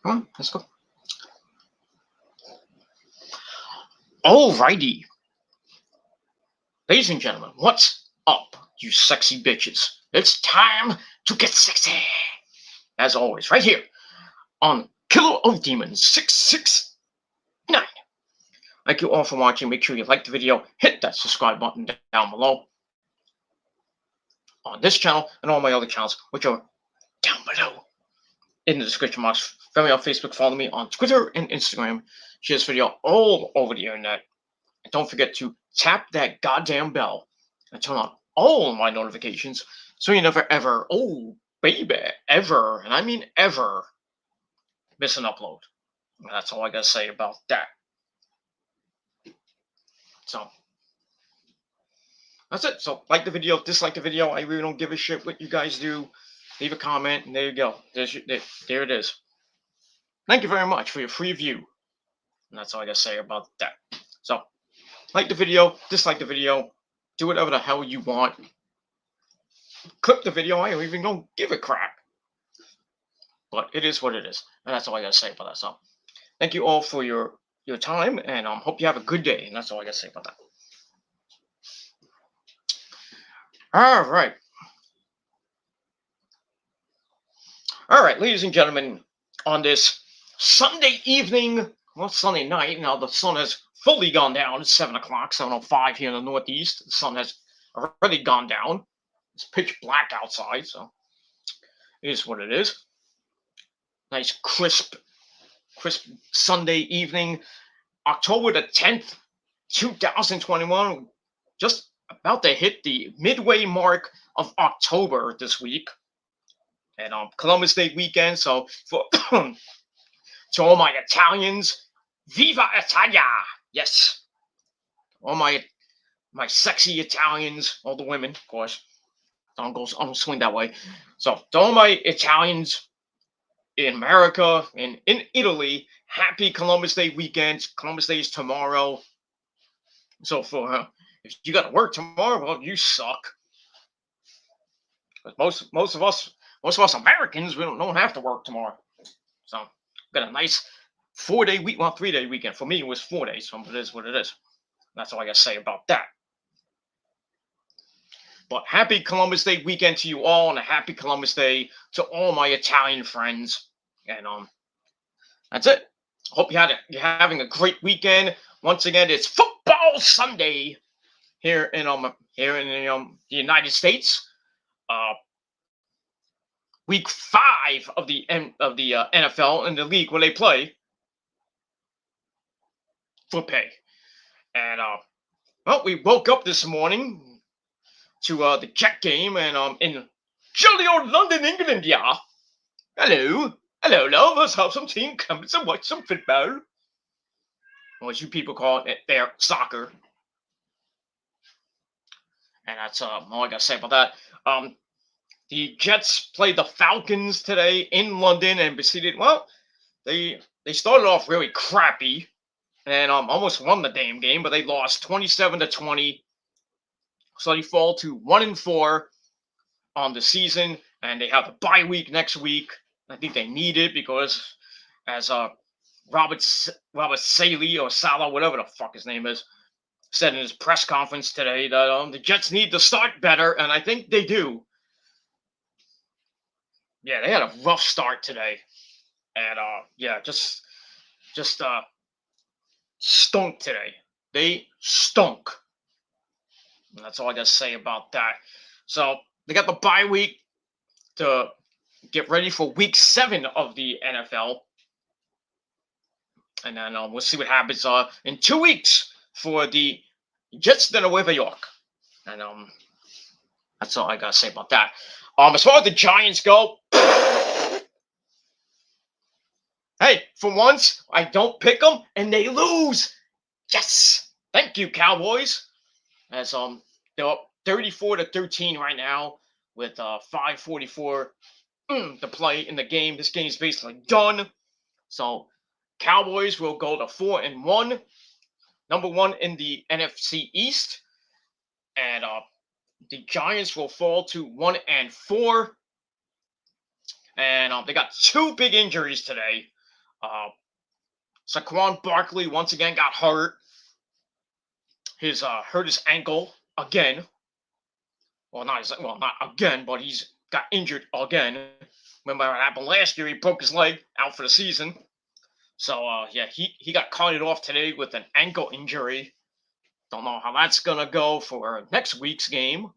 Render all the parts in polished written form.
Come on, let's go. Alrighty. Ladies and gentlemen, what's up, you sexy bitches? It's time to get sexy. As always, right here on Killer of Demons 669. Thank you all for watching. Make sure you like the video, hit that subscribe button down below on this channel and all my other channels, which are down below in the description box. Follow me on Facebook, follow me on Twitter and Instagram. Share this video all over the internet. And don't forget to tap that goddamn bell and turn on all my notifications so you never ever, oh baby, ever, and I mean ever, miss an upload. And that's all I gotta say about that. So that's it. So like the video, dislike the video. I really don't give a shit what you guys do. Leave a comment, and there you go. There it is. Thank you very much for your free view. And that's all I gotta say about that. So like the video, dislike the video, do whatever the hell you want. Clip the video, I don't even don't give a crap. But it is what it is. And that's all I gotta say about that. So thank you all for your time, and hope you have a good day. And that's all I gotta say about that. Alright. Alright, ladies and gentlemen, on this Sunday evening, well, Sunday night, now the sun has fully gone down. It's 7 o'clock, 7:05 here in the Northeast. The sun has already gone down. It's pitch black outside, so it is what it is. Nice crisp Sunday evening, October the 10th, 2021. Just about to hit the midway mark of October this week. And Columbus Day weekend, so for to all my Italians, Viva Italia! Yes. All my sexy Italians, all the women, of course. I don't swing that way. So to all my Italians in America and in Italy, happy Columbus Day weekend. Columbus Day is tomorrow. So for if you got to work tomorrow, well, you suck. Most of us Americans, we don't have to work tomorrow. So got a nice 4-day week, well, 3-day weekend. For me, it was 4 days. So it is what it is. That's all I got to say about that. But happy Columbus Day weekend to you all, and a happy Columbus Day to all my Italian friends. And that's it. Hope you're having a great weekend. Once again, it's Football Sunday here in the United States. Week 5 of the NFL in the league where they play for pay. And well, we woke up this morning to the Jet game, and in jolly old London, England, yeah. Hello, love. Let's have some team come and watch some football. Or as you people call it there, soccer. And that's all I gotta say about that. The Jets played the Falcons today in London and proceeded. Well, they started off really crappy and almost won the damn game, but they lost 27-20. So they fall to 1-4 on the season, and they have a bye week next week. I think they need it because, as Robert Saleh or Salah, whatever the fuck his name is, said in his press conference today that the Jets need to start better, and I think they do. Yeah, they had a rough start today, and yeah, just stunk today. They stunk. And that's all I gotta say about that. So they got the bye week to get ready for week 7 of the NFL. And then we'll see what happens in 2 weeks for the Jets that are with York. And that's all I gotta say about that. As far as the Giants go, hey, for once, I don't pick them and they lose. Yes. Thank you, Cowboys. As they're up 34-13 right now with 5:44 to play in the game. This game is basically done. So Cowboys will go to 4-1, number 1 in the NFC East, and the Giants will fall to 1-4. And they got 2 big injuries today. Saquon Barkley once again got hurt. Hurt his ankle again. Well, not again, but he's got injured again. Remember what happened last year? He broke his leg, out for the season. So yeah, he got carted off today with an ankle injury. Don't know how that's gonna go for next week's game.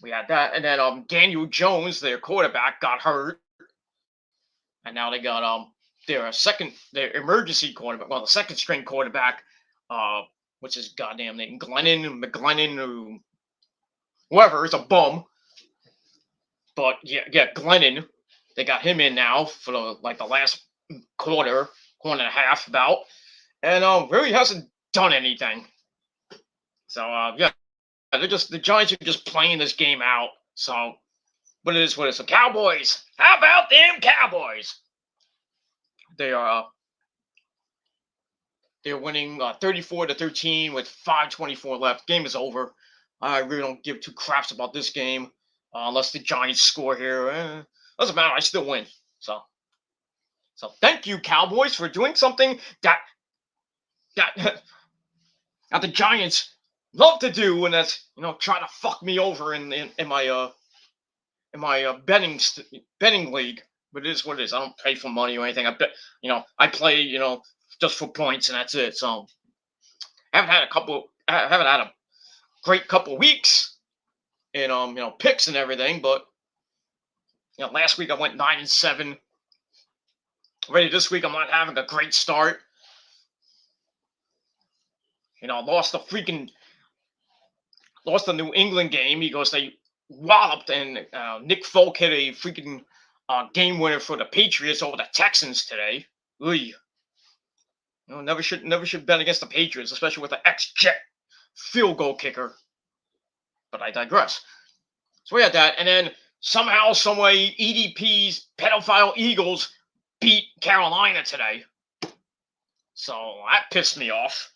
We had that, and then Daniel Jones, their quarterback, got hurt, and now they got their emergency quarterback, well, the second string quarterback, what's his goddamn name, McGlennon, whoever, is a bum. But yeah, Glennon, they got him in now for the last quarter and a half about, and really hasn't done anything. So yeah, the Giants are just playing this game out. So, but it is what it is. The Cowboys, how about them Cowboys? They're winning 34-13 with 5:24 left. Game is over. I really don't give two craps about this game unless the Giants score here. Doesn't matter. I still win. So thank you, Cowboys, for doing something that the Giants love to do, and that's trying to fuck me over in my betting league. But it is what it is. I don't pay for money or anything. I bet I play just for points, and that's it. So I haven't had a great couple weeks in picks and everything, but last week I went 9-7. Already this week I'm not having a great start. Lost the New England game because they walloped, and Nick Folk hit a freaking game winner for the Patriots over the Texans today. Oy. Never should bet against the Patriots, especially with the ex-Jet field goal kicker. But I digress. So we had that, and then somehow, someway, EDP's pedophile Eagles beat Carolina today. So that pissed me off.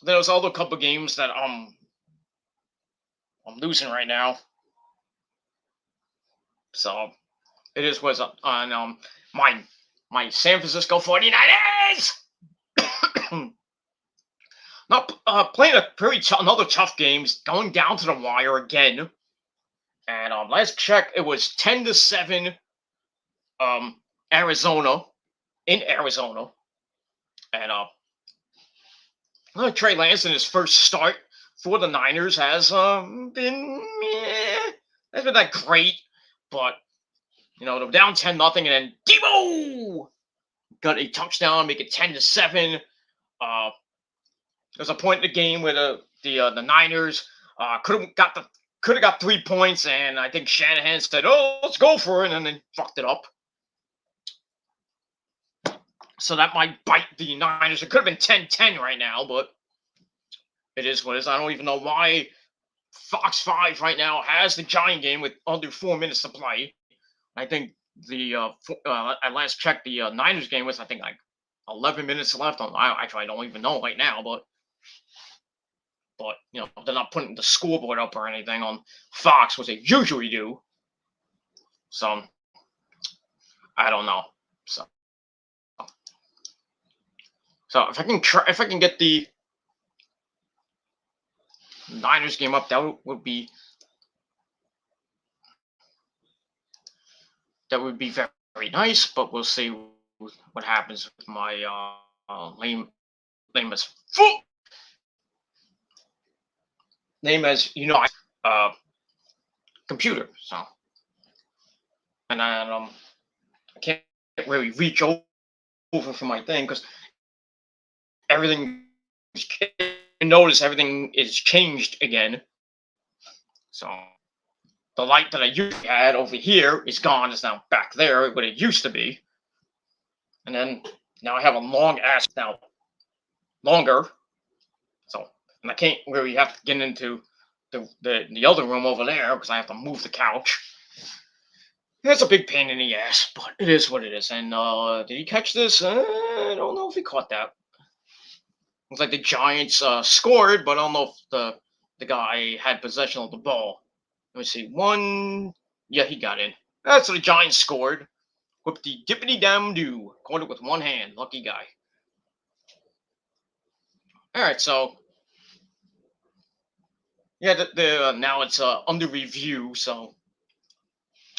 There was other couple games that I'm losing right now. So it is what's on my San Francisco 49ers. Not playing another tough game, going down to the wire again. And last check, it was 10-7. Arizona, in Arizona, and Trey Lance in his first start for the Niners has been that great, but they're down 10-0, and then Debo got a touchdown, make it 10-7. There's a point in the game where the Niners could have got 3 points, and I think Shanahan said, "Oh, let's go for it," and then they fucked it up. So that might bite the Niners. It could have been 10-10 right now, but it is what it is. I don't even know why Fox 5 right now has the Giant game with under 4 minutes to play. I think at last check, the Niners game was, I think, like 11 minutes left. I don't even know right now, but they're not putting the scoreboard up or anything on Fox, which they usually do. So I don't know. So if I can get the Niners game up, that would be very, very nice. But we'll see what happens with my lame as full name as computer. So and I can't really reach over for my thing because everything is changed again. So the light that I usually had over here is gone. It's now back there, what it used to be. And then now I have a long ass now, longer. So and I can't really have to get into the other room over there because I have to move the couch. It's a big pain in the ass, but it is what it is. And did he catch this? I don't know if he caught that. Looks like the Giants scored, but I don't know if the guy had possession of the ball. Let me see. Yeah, he got in. That's so the Giants scored. Whoop the dippity dam do. Caught it with one hand. Lucky guy. All right, so yeah, now it's under review. So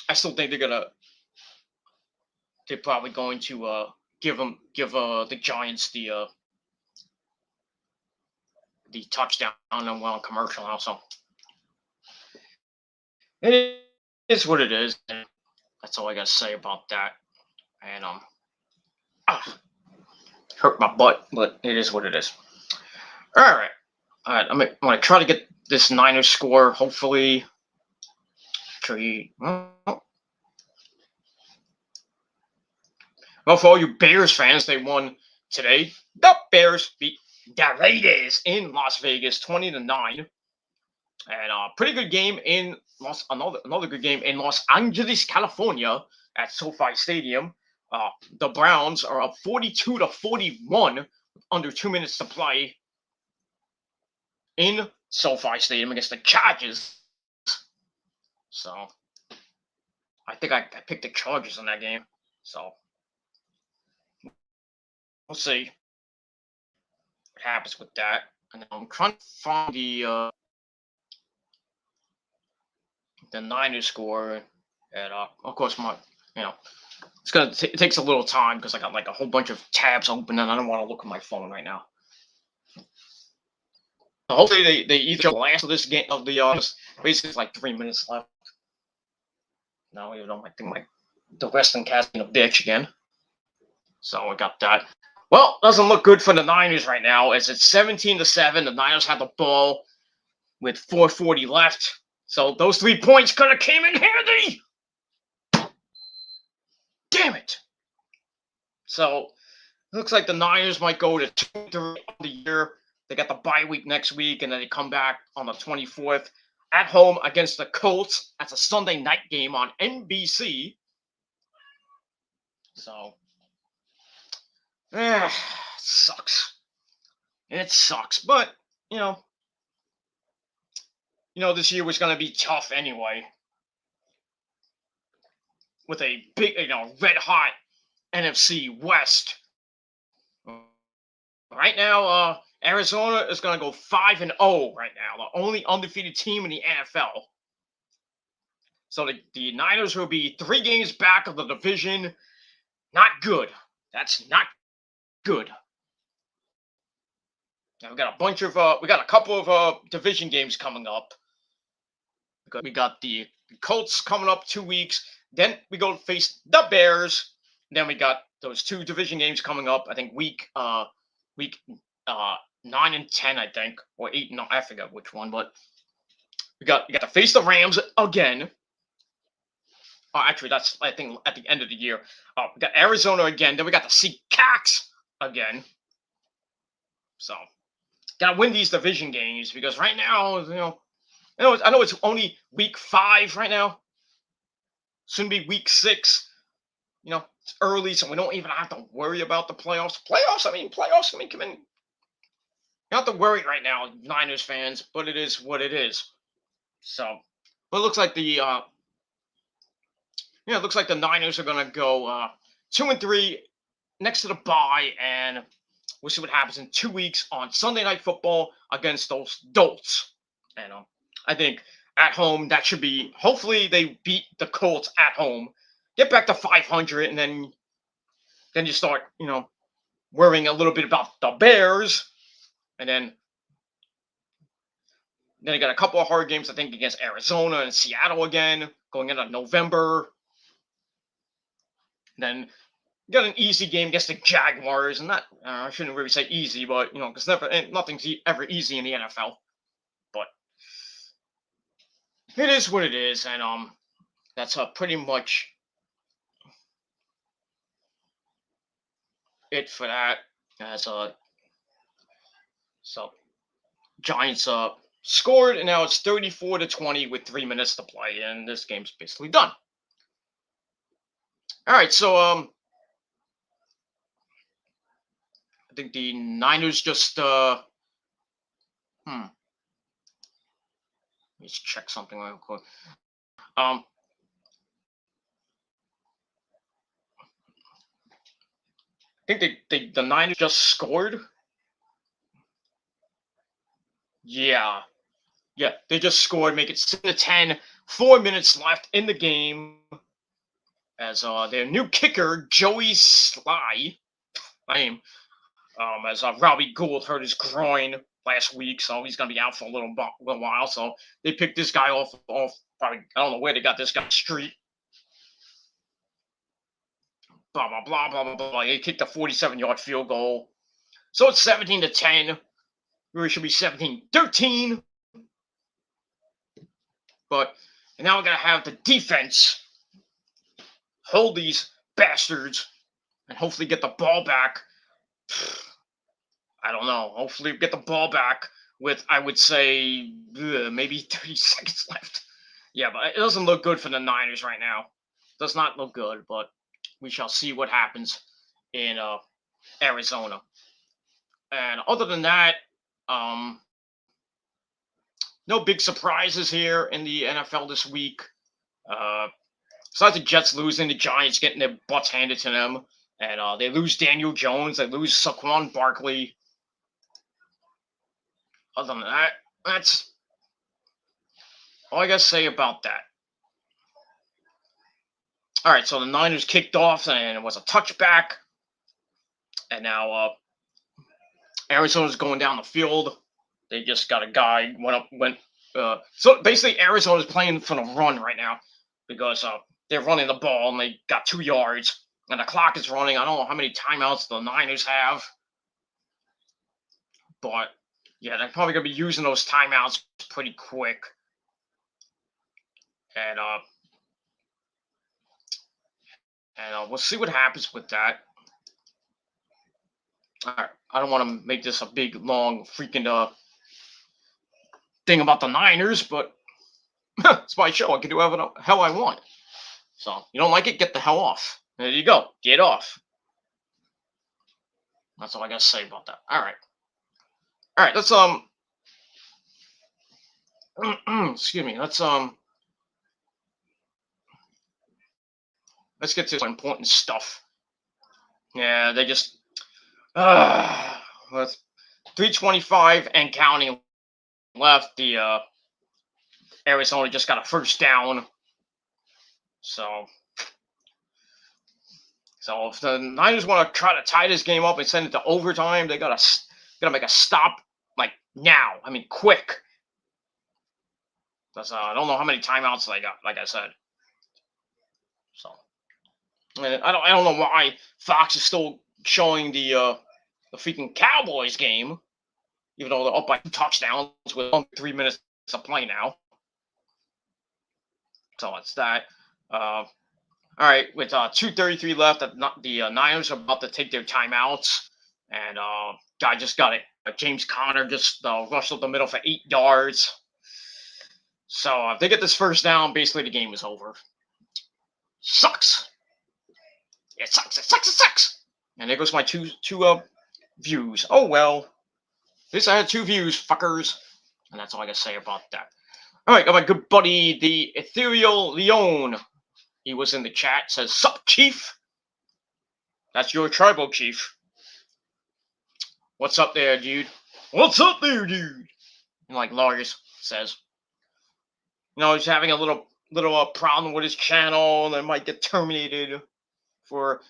I still think they're probably going to give the Giants the touchdown and well commercial also. It is what it is. And that's all I gotta say about that. And hurt my butt, but it is what it is. All right. I'm gonna try to get this Niners score. Hopefully, well, for all you Bears fans, they won today. The Bears beat the Raiders in Las Vegas, 20-9, and pretty good game in another good game in Los Angeles, California, at SoFi Stadium. The Browns are up 42-41 under 2 minutes to play in SoFi Stadium against the Chargers. So I think I picked the Chargers in that game. So we'll see what happens with that. And I'm trying to find the Niners score, and of course it takes a little time because I got like a whole bunch of tabs open and I don't want to look at my phone right now. So hopefully they either last of this game of the basically like 3 minutes left. Now even though I think the Western cast being a bitch again. So I got that. Well, doesn't look good for the Niners right now as it's 17-7. The Niners have the ball with 4:40 left. So those 3 points could have came in handy. Damn it. So it looks like the Niners might go to 2-3 on the year. They got the bye week next week, and then they come back on the 24th at home against the Colts. That's a Sunday night game on NBC. So, it sucks. It sucks, but this year was going to be tough anyway. With a big, red hot NFC West. Right now, Arizona is going to go 5-0 right now, the only undefeated team in the NFL. So the Niners will be 3 games back of the division. Not good. That's not good. Now we got a couple of division games coming up. We got the Colts coming up 2 weeks. Then we go face the Bears. Then we got those 2 division games coming up. I think week 9 and 10, I think, or 8. No, I forgot which one, but we got to face the Rams again. Actually, that's I think at the end of the year. We got Arizona again. Then we got the Seahawks again. So gotta win these division games because right now, I know it's only week 5 right now. Soon be week 6. It's early, so we don't even have to worry about the playoffs. Playoffs, come in. You don't have to worry right now, Niners fans, but it is what it is. So, but it looks like the Niners are gonna go 2-3 next to the bye, and we'll see what happens in 2 weeks on Sunday Night Football against those Dolts. And I think at home that should be. Hopefully they beat the Colts at home, get back to 500, and then you start worrying a little bit about the Bears, and then you got a couple of hard games I think against Arizona and Seattle again going into November. And then you got an easy game against the Jaguars, and that I shouldn't really say easy, but because nothing's ever easy in the NFL. But it is what it is, and that's pretty much it for that. As so Giants scored, and now it's 34-20 with 3 minutes to play, and this game's basically done. All right, so I think the Niners just let's check something real quick. I think the Niners just scored. Yeah, yeah, they just scored, make it 7-10. 4 minutes left in the game. As their new kicker Joey Sly, name, as Robbie Gould hurt his groin last week, so he's gonna be out for a little while. So they picked this guy off probably, I don't know where they got this guy street. Blah blah blah blah blah blah. He kicked a 47-yard field goal, so it's 17-10. Really should be 17-13, but and now we're gonna have the defense hold these bastards and hopefully get the ball back. I don't know. Hopefully, get the ball back with, I would say, maybe 30 seconds left. Yeah, but it doesn't look good for the Niners right now. Does not look good, but we shall see what happens in Arizona. And other than that, no big surprises here in the NFL this week. Besides the Jets losing, the Giants getting their butts handed to them, and they lose Daniel Jones, they lose Saquon Barkley. Other than that, that's all I gotta say about that. All right, so the Niners kicked off, and it was a touchback, and now Arizona's going down the field. They just got a guy went. So basically, Arizona's playing for the run right now because they're running the ball and they got 2 yards, and the clock is running. I don't know how many timeouts the Niners have, but yeah, they're probably gonna be using those timeouts pretty quick, and we'll see what happens with that. All right, I don't want to make this a big, long, freaking thing about the Niners, but it's my show. I can do whatever the hell I want. So you don't like it, get the hell off. There you go. Get off. That's all I gotta say about that. All right. All right. Let's excuse me. Let's get to some important stuff. Yeah, they just with 3:25 and counting left, the Arizona just got a first down. So if the Niners want to try to tie this game up and send it to overtime, they gotta make a stop like now. I mean, quick. Because I don't know how many timeouts they got. Like I said, so and I don't know why Fox is still showing the freaking Cowboys game, even though they're up by 2 touchdowns with 3 minutes to play now. So it's that. All right, with 2:33 left, the Niners are about to take their timeouts, and guy just got it. James Conner just rushed up the middle for 8 yards. So if they get this first down, basically the game is over. Sucks. It sucks. It sucks. It sucks. And there goes my two views. Oh well. At least I had 2 views, fuckers. And that's all I gotta say about that. All right, got my good buddy, the Ethereal Leon. He was in the chat. Says, "Sup, Chief? That's your tribal chief. What's up there, dude? What's up there, dude?" And like Lars says, he's having a little problem with his channel, and it might get terminated for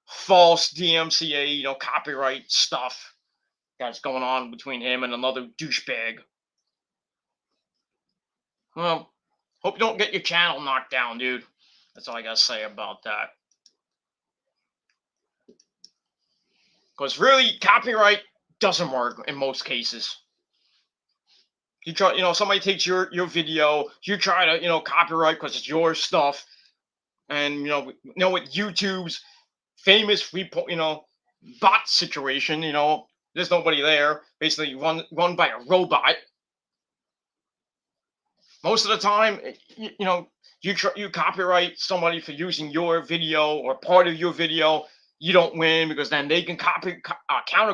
false DMCA, copyright stuff that's going on between him and another douchebag. Well, hope you don't get your channel knocked down, dude. That's all I gotta say about that. Because really, copyright doesn't work in most cases. You try, somebody takes your video, you try to, copyright because it's your stuff, and with YouTube's famous bot situation, there's nobody there, basically run by a robot. Most of the time, you copyright somebody for using your video or part of your video, you don't win because then they can counter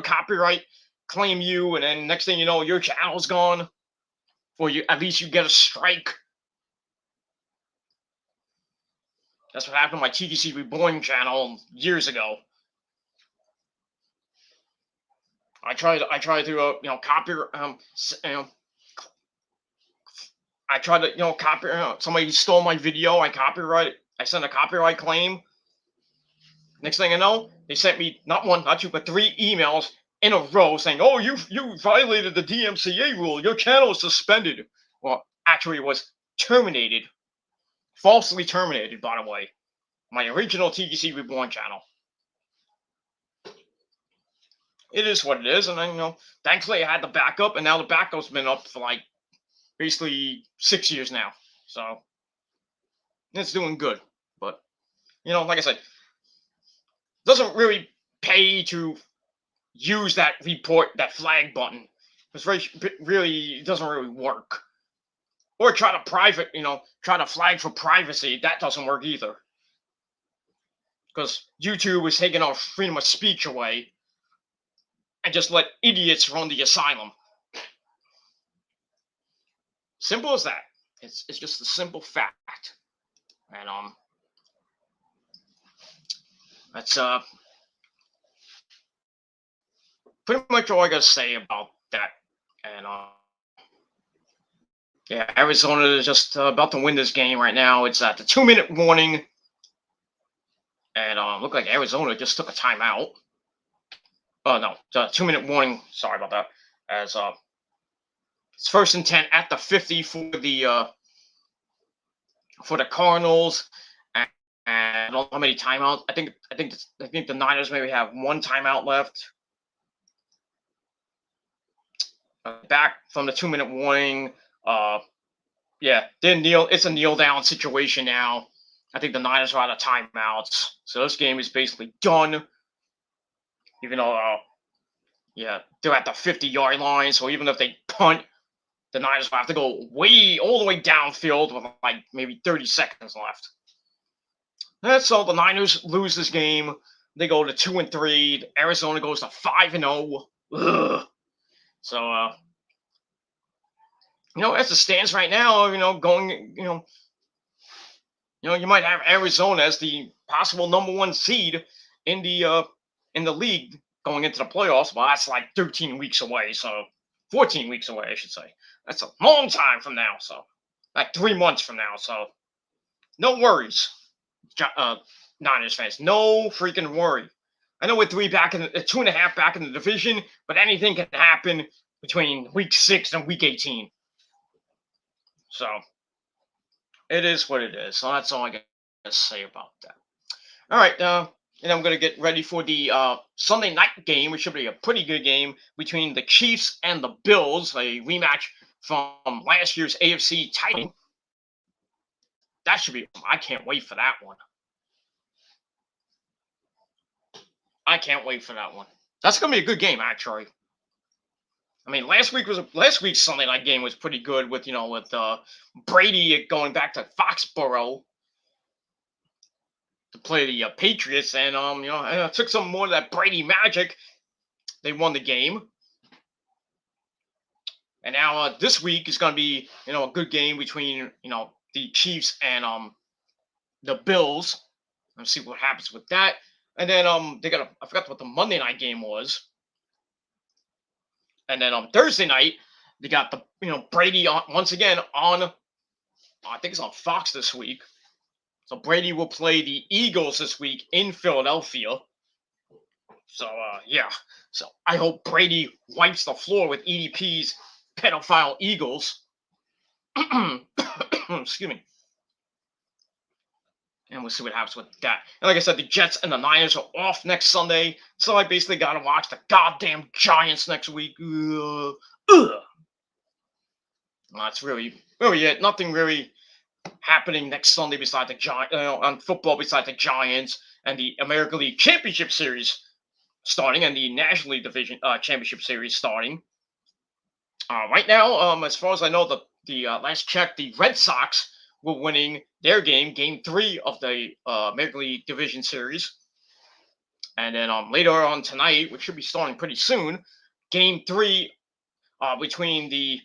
copyright claim you, and then next thing you know, your channel's gone, or at least you get a strike. That's what happened to my TTC Reborn channel years ago. I tried to copy I tried to copy somebody stole my video. I sent a copyright claim. Next thing I know, they sent me not one, not two, but 3 emails in a row saying, "Oh, you violated the DMCA rule. Your channel is suspended." Well, actually, it was terminated, falsely terminated. By the way, my original TGC Reborn channel. It is what it is, and then thankfully I had the backup, and now the backup's been up for like basically 6 years now, so it's doing good. But like I said, doesn't really pay to use that flag button. It's really doesn't really work. Or try to flag for privacy. That doesn't work either. Because YouTube is taking our freedom of speech away and just let idiots run the asylum. Simple as that. It's just a simple fact. And that's pretty much all I gotta say about that. And yeah, Arizona is just about to win this game right now. It's at the 2-minute warning, and look like Arizona just took a timeout. Oh no, it's a 2-minute warning. Sorry about that. As it's 1st and 10 at the 50 for the Cardinals. And I don't know how many timeouts. I think the Niners maybe have 1 timeout left. Back from the 2-minute warning. Yeah, it's a kneel down situation now. I think the Niners are out of timeouts, so this game is basically done. Even though, they're at the 50-yard line, so even if they punt, the Niners will have to go all the way downfield with like maybe 30 seconds left. That's all. The Niners lose this game. They go to 2-3. Arizona goes to 5-0. So, as it stands right now, going, you might have Arizona as the possible number 1 seed in the league going into the playoffs. Well, that's like 13 weeks away, so 14 weeks away, I should say. That's a long time from now, so like 3 months from now. So no worries, Niners fans. No freaking worry. I know we're 2.5 back in the division, but anything can happen between week 6 and week 18. So it is what it is. So that's all I got to say about that. All right, and I'm going to get ready for the Sunday night game, which should be a pretty good game between the Chiefs and the Bills, a rematch from last year's AFC title. That should be. I can't wait for that one. That's going to be a good game, actually. I mean, last week's Sunday night game was pretty good with Brady going back to Foxborough to play the Patriots, and it took some more of that Brady magic. They won the game, and now this week is going to be a good game between the Chiefs and the Bills. Let's see what happens with that. And then I forgot what the Monday night game was. And then on Thursday night, they got the Brady once again on. I think it's on Fox this week. So Brady will play the Eagles this week in Philadelphia. So yeah. So I hope Brady wipes the floor with EDP's pedophile Eagles. Excuse me. And we'll see what happens with that. And like I said, the Jets and the Niners are off next Sunday. So I basically got to watch the goddamn Giants next week. That's really it. Nothing really happening next Sunday besides the Giants, on football besides the Giants and the American League Championship Series starting and the National League Division Championship Series starting. Right now, as far as I know, the last check, the Red Sox were winning their game 3 of the American League Division Series. And then later on tonight, which should be starting pretty soon, game 3 between the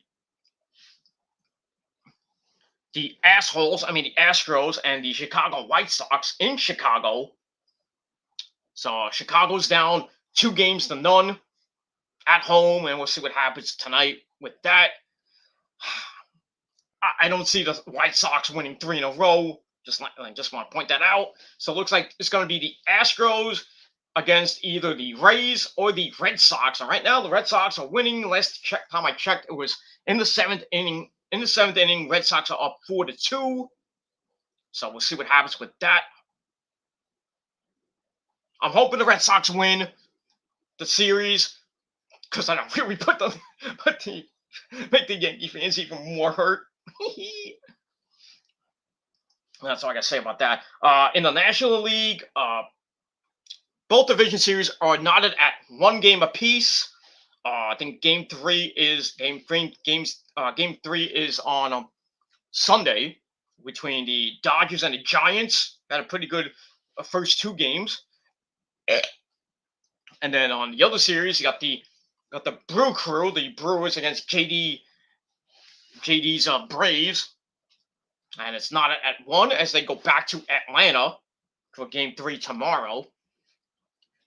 Astros and the Chicago White Sox in Chicago. So Chicago's down 2-0. at home, and we'll see what happens tonight with that. I don't see the White Sox winning 3 in a row. I just want to point that out. So it looks like it's going to be the Astros against either the Rays or the Red Sox. And right now, the Red Sox are winning. Last time I checked, it was in the 7th inning. In the 7th inning, Red Sox are up 4-2. So we'll see what happens with that. I'm hoping the Red Sox win the series because I don't really make the Yankee fans even more hurt. That's all I got to say about that. In the National League, both division series are knotted at 1 game apiece. I think game three is on Sunday between the Dodgers and the Giants. Had a pretty good first 2 games. And then on the other series, you got the Brew Crew, the Brewers against JD's Braves. And it's not at 1 as they go back to Atlanta for game 3 tomorrow.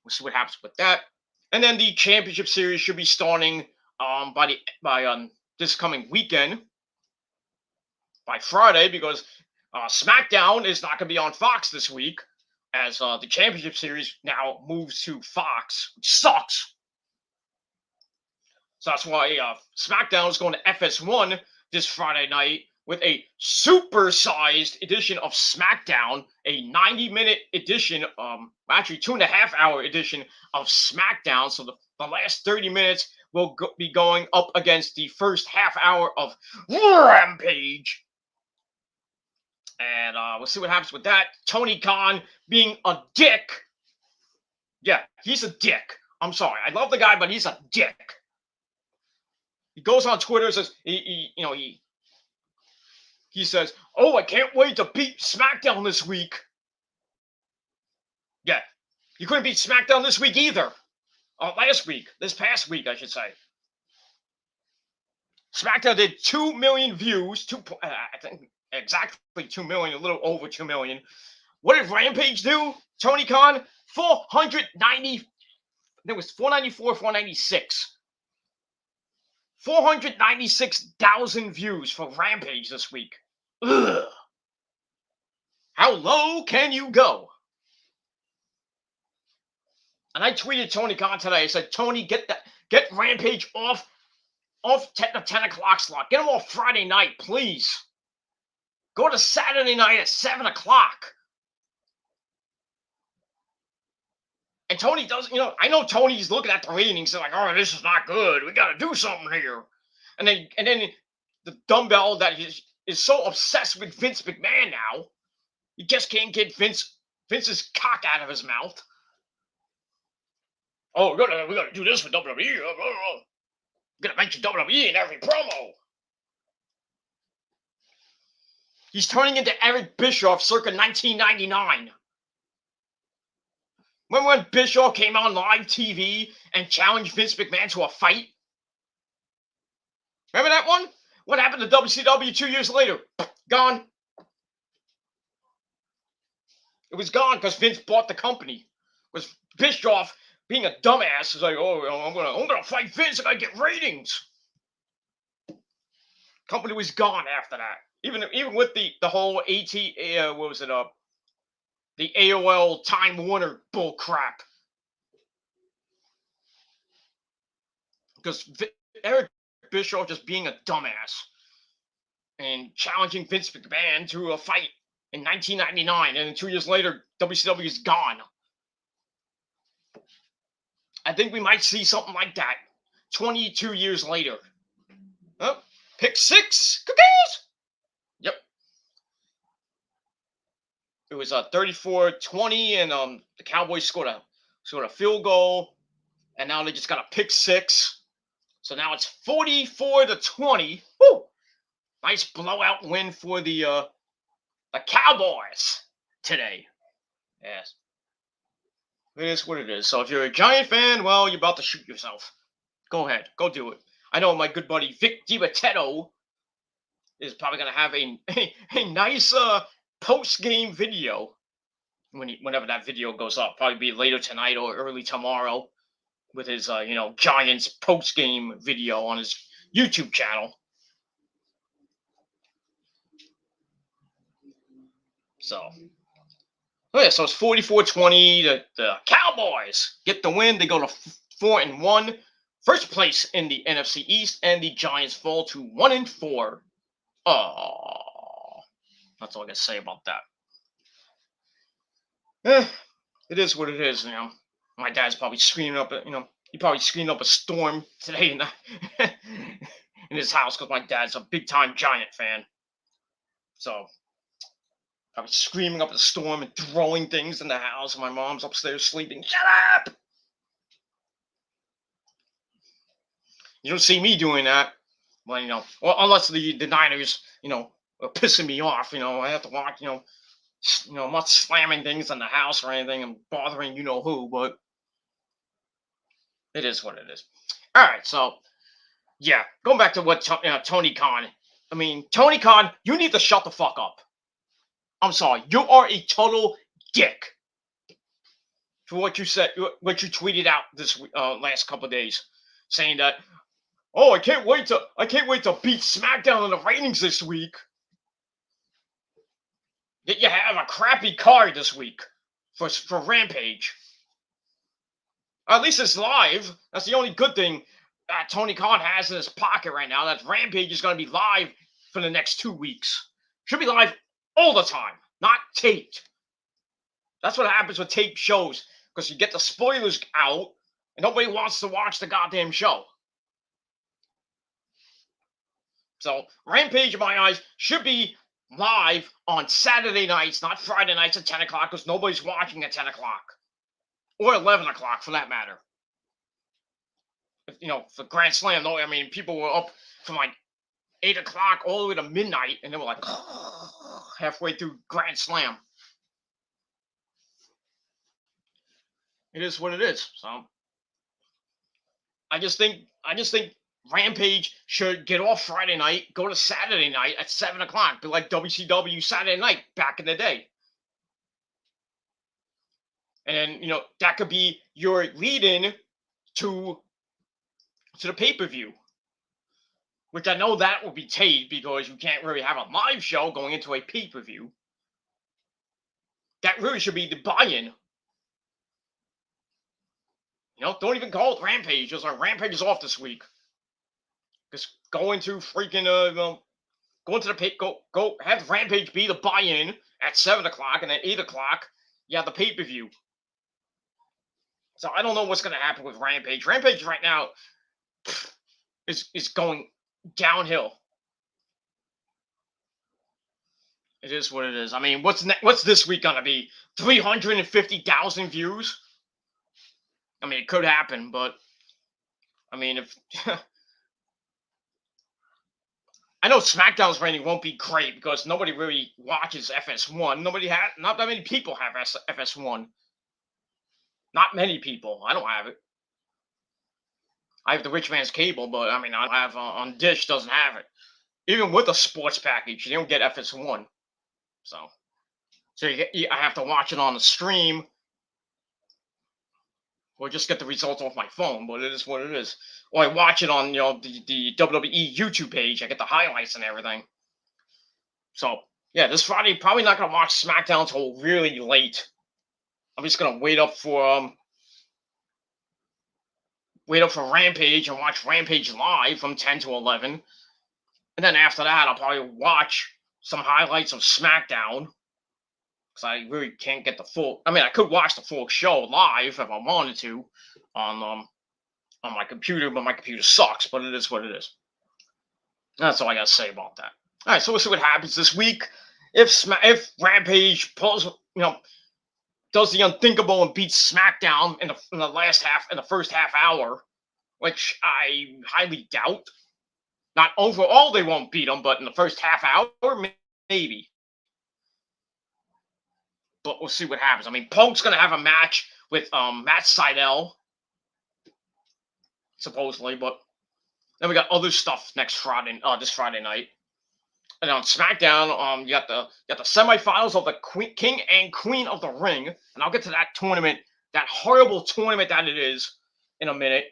We'll see what happens with that. And then the championship series should be starting by this coming weekend, by Friday, because Smackdown is not going to be on Fox this week, as the championship series now moves to Fox, which sucks. So that's why Smackdown is going to FS1 this Friday night with a supersized edition of Smackdown, a 90-minute edition, actually 2.5-hour edition of Smackdown. So the last 30 minutes will be going up against the first half hour of Rampage. And we'll see what happens with that. Tony Khan being a dick. Yeah, he's a dick. I'm sorry. I love the guy, but he's a dick. He goes on Twitter and says, he says, "Oh, I can't wait to beat SmackDown this week." Yeah, you couldn't beat SmackDown this week either. This past week, I should say. SmackDown did 2 million views. I think exactly 2 million, a little over 2 million. What did Rampage do? Tony Khan, 490. There was 494, 496. 496,000 views for Rampage this week. Ugh. How low can you go? And I tweeted Tony Khan today. I said, Tony, get Rampage off the 10 o'clock slot. Get him off Friday night, please. Go to Saturday night at 7 o'clock. And Tony doesn't, I know Tony's looking at the ratings and like, oh, this is not good. We got to do something here. And then the dumbbell that is so obsessed with Vince McMahon now, he just can't get Vince's cock out of his mouth. Oh, we gotta do this for WWE. We're gonna mention WWE in every promo. He's turning into Eric Bischoff circa 1999. Remember when Bischoff came on live TV and challenged Vince McMahon to a fight? Remember that one? What happened to WCW 2 years later? Gone. It was gone because Vince bought the company. It was Bischoff being a dumbass is like, oh, I'm gonna fight Vince. I gotta get ratings. Company was gone after that. Even with the whole the AOL Time Warner bull crap. Because Eric Bischoff just being a dumbass and challenging Vince McMahon to a fight in 1999, and then 2 years later, WCW is gone. I think we might see something like that 22 years later. Oh, pick 6. Cookies! Yep. It was 34-20, and the Cowboys scored a field goal, and now they just got a pick 6. So now it's 44-20. Woo! Nice blowout win for the Cowboys today. Yes. It is what it is. So if you're a Giant fan, well, you're about to shoot yourself. Go ahead. Go do it. I know my good buddy Vic DiMatteo is probably going to have a nice post-game video whenever that video goes up. Probably be later tonight or early tomorrow. with his Giants post game video on his YouTube channel. So, yeah, so it's 44-20. The Cowboys get the win. They go to 4-1, first place in the NFC East, and the Giants fall to 1-4. Oh, that's all I gotta say about that. It is what it is. My dad's probably screaming up. He probably screamed up a storm today in his house because my dad's a big time Giant fan. So. I was screaming up a storm and throwing things in the house, and my mom's upstairs sleeping. Shut up! You don't see me doing that. Well, unless the Niners, are pissing me off. I have to watch. I'm not slamming things in the house or anything and bothering who, but it is what it is. All right, so yeah, going back to what Tony Khan. I mean, Tony Khan, you need to shut the fuck up. I'm sorry, you are a total dick for what you said, what you tweeted out this last couple of days, saying that, oh, I can't wait to beat Smackdown in the ratings this week. Yet you have a crappy card this week for Rampage. At least it's live. That's the only good thing that Tony Khan has in his pocket right now. That Rampage is going to be live for the next 2 weeks. Should be live all the time, not taped. That's what happens with taped shows, because you get the spoilers out and nobody wants to watch the goddamn show. So Rampage, in my eyes, should be live on Saturday nights, not Friday nights at 10 o'clock, because nobody's watching at 10 o'clock. Or 11 o'clock, for that matter. For Grand Slam, no, I mean, people were up from like 8 o'clock all the way to midnight, and they were like halfway through Grand Slam. It is what it is. So I just think Rampage should get off Friday night, go to Saturday night at 7 o'clock, be like WCW Saturday night back in the day. And that could be your lead-in to the pay-per-view. Which I know that will be taped because you can't really have a live show going into a pay-per-view. That really should be the buy-in. Don't even call it Rampage. Just like Rampage is off this week. Just go into freaking go into the go have Rampage be the buy-in at 7 o'clock, and at 8 o'clock you have the pay-per-view. So I don't know what's gonna happen with Rampage. Rampage right now is going downhill. It is what it is. I mean, what's this week gonna be? 350,000 views? I mean, it could happen, but I mean, if I know SmackDown's rating won't be great because nobody really watches FS1. Not that many people have FS1. Not many people. I don't have it. I have the rich man's cable, but I mean, I have on Dish doesn't have it. Even with a sports package, you don't get FS1. So I have to watch it on the stream, or just get the results off my phone. But it is what it is. Or I watch it on the WWE YouTube page. I get the highlights and everything. So yeah, this Friday probably not gonna watch SmackDown until really late. I'm just gonna wait up for Rampage and watch Rampage live from 10 to 11. And then after that, I'll probably watch some highlights of SmackDown. Because I really can't get the full... I mean, I could watch the full show live if I wanted to on my computer, but my computer sucks. But it is what it is. That's all I got to say about that. All right, so we'll see what happens this week. If Rampage pulls, does the unthinkable and beats SmackDown in the first half hour, which I highly doubt. Not overall they won't beat them, but in the first half hour, maybe. But we'll see what happens. I mean, Punk's gonna have a match with Matt Sydal, supposedly, but then we got other stuff this Friday night. And on SmackDown, you got the semifinals of the King and Queen of the Ring, and I'll get to that tournament, that horrible tournament that it is. in a minute.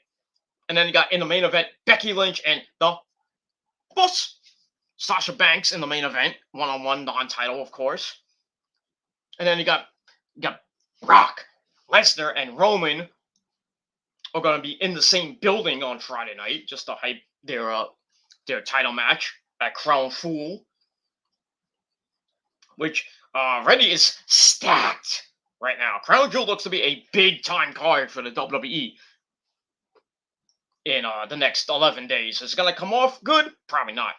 And then you got in the main event Becky Lynch and the Boss Sasha Banks in the main event, one-on-one, non-title, of course. And then you got Brock Lesnar and Roman are going to be in the same building on Friday night just to hype their title match at Crown Fool, which already is stacked right now. Crown Jewel looks to be a big-time card for the WWE in the next 11 days. Is it going to come off good? Probably not.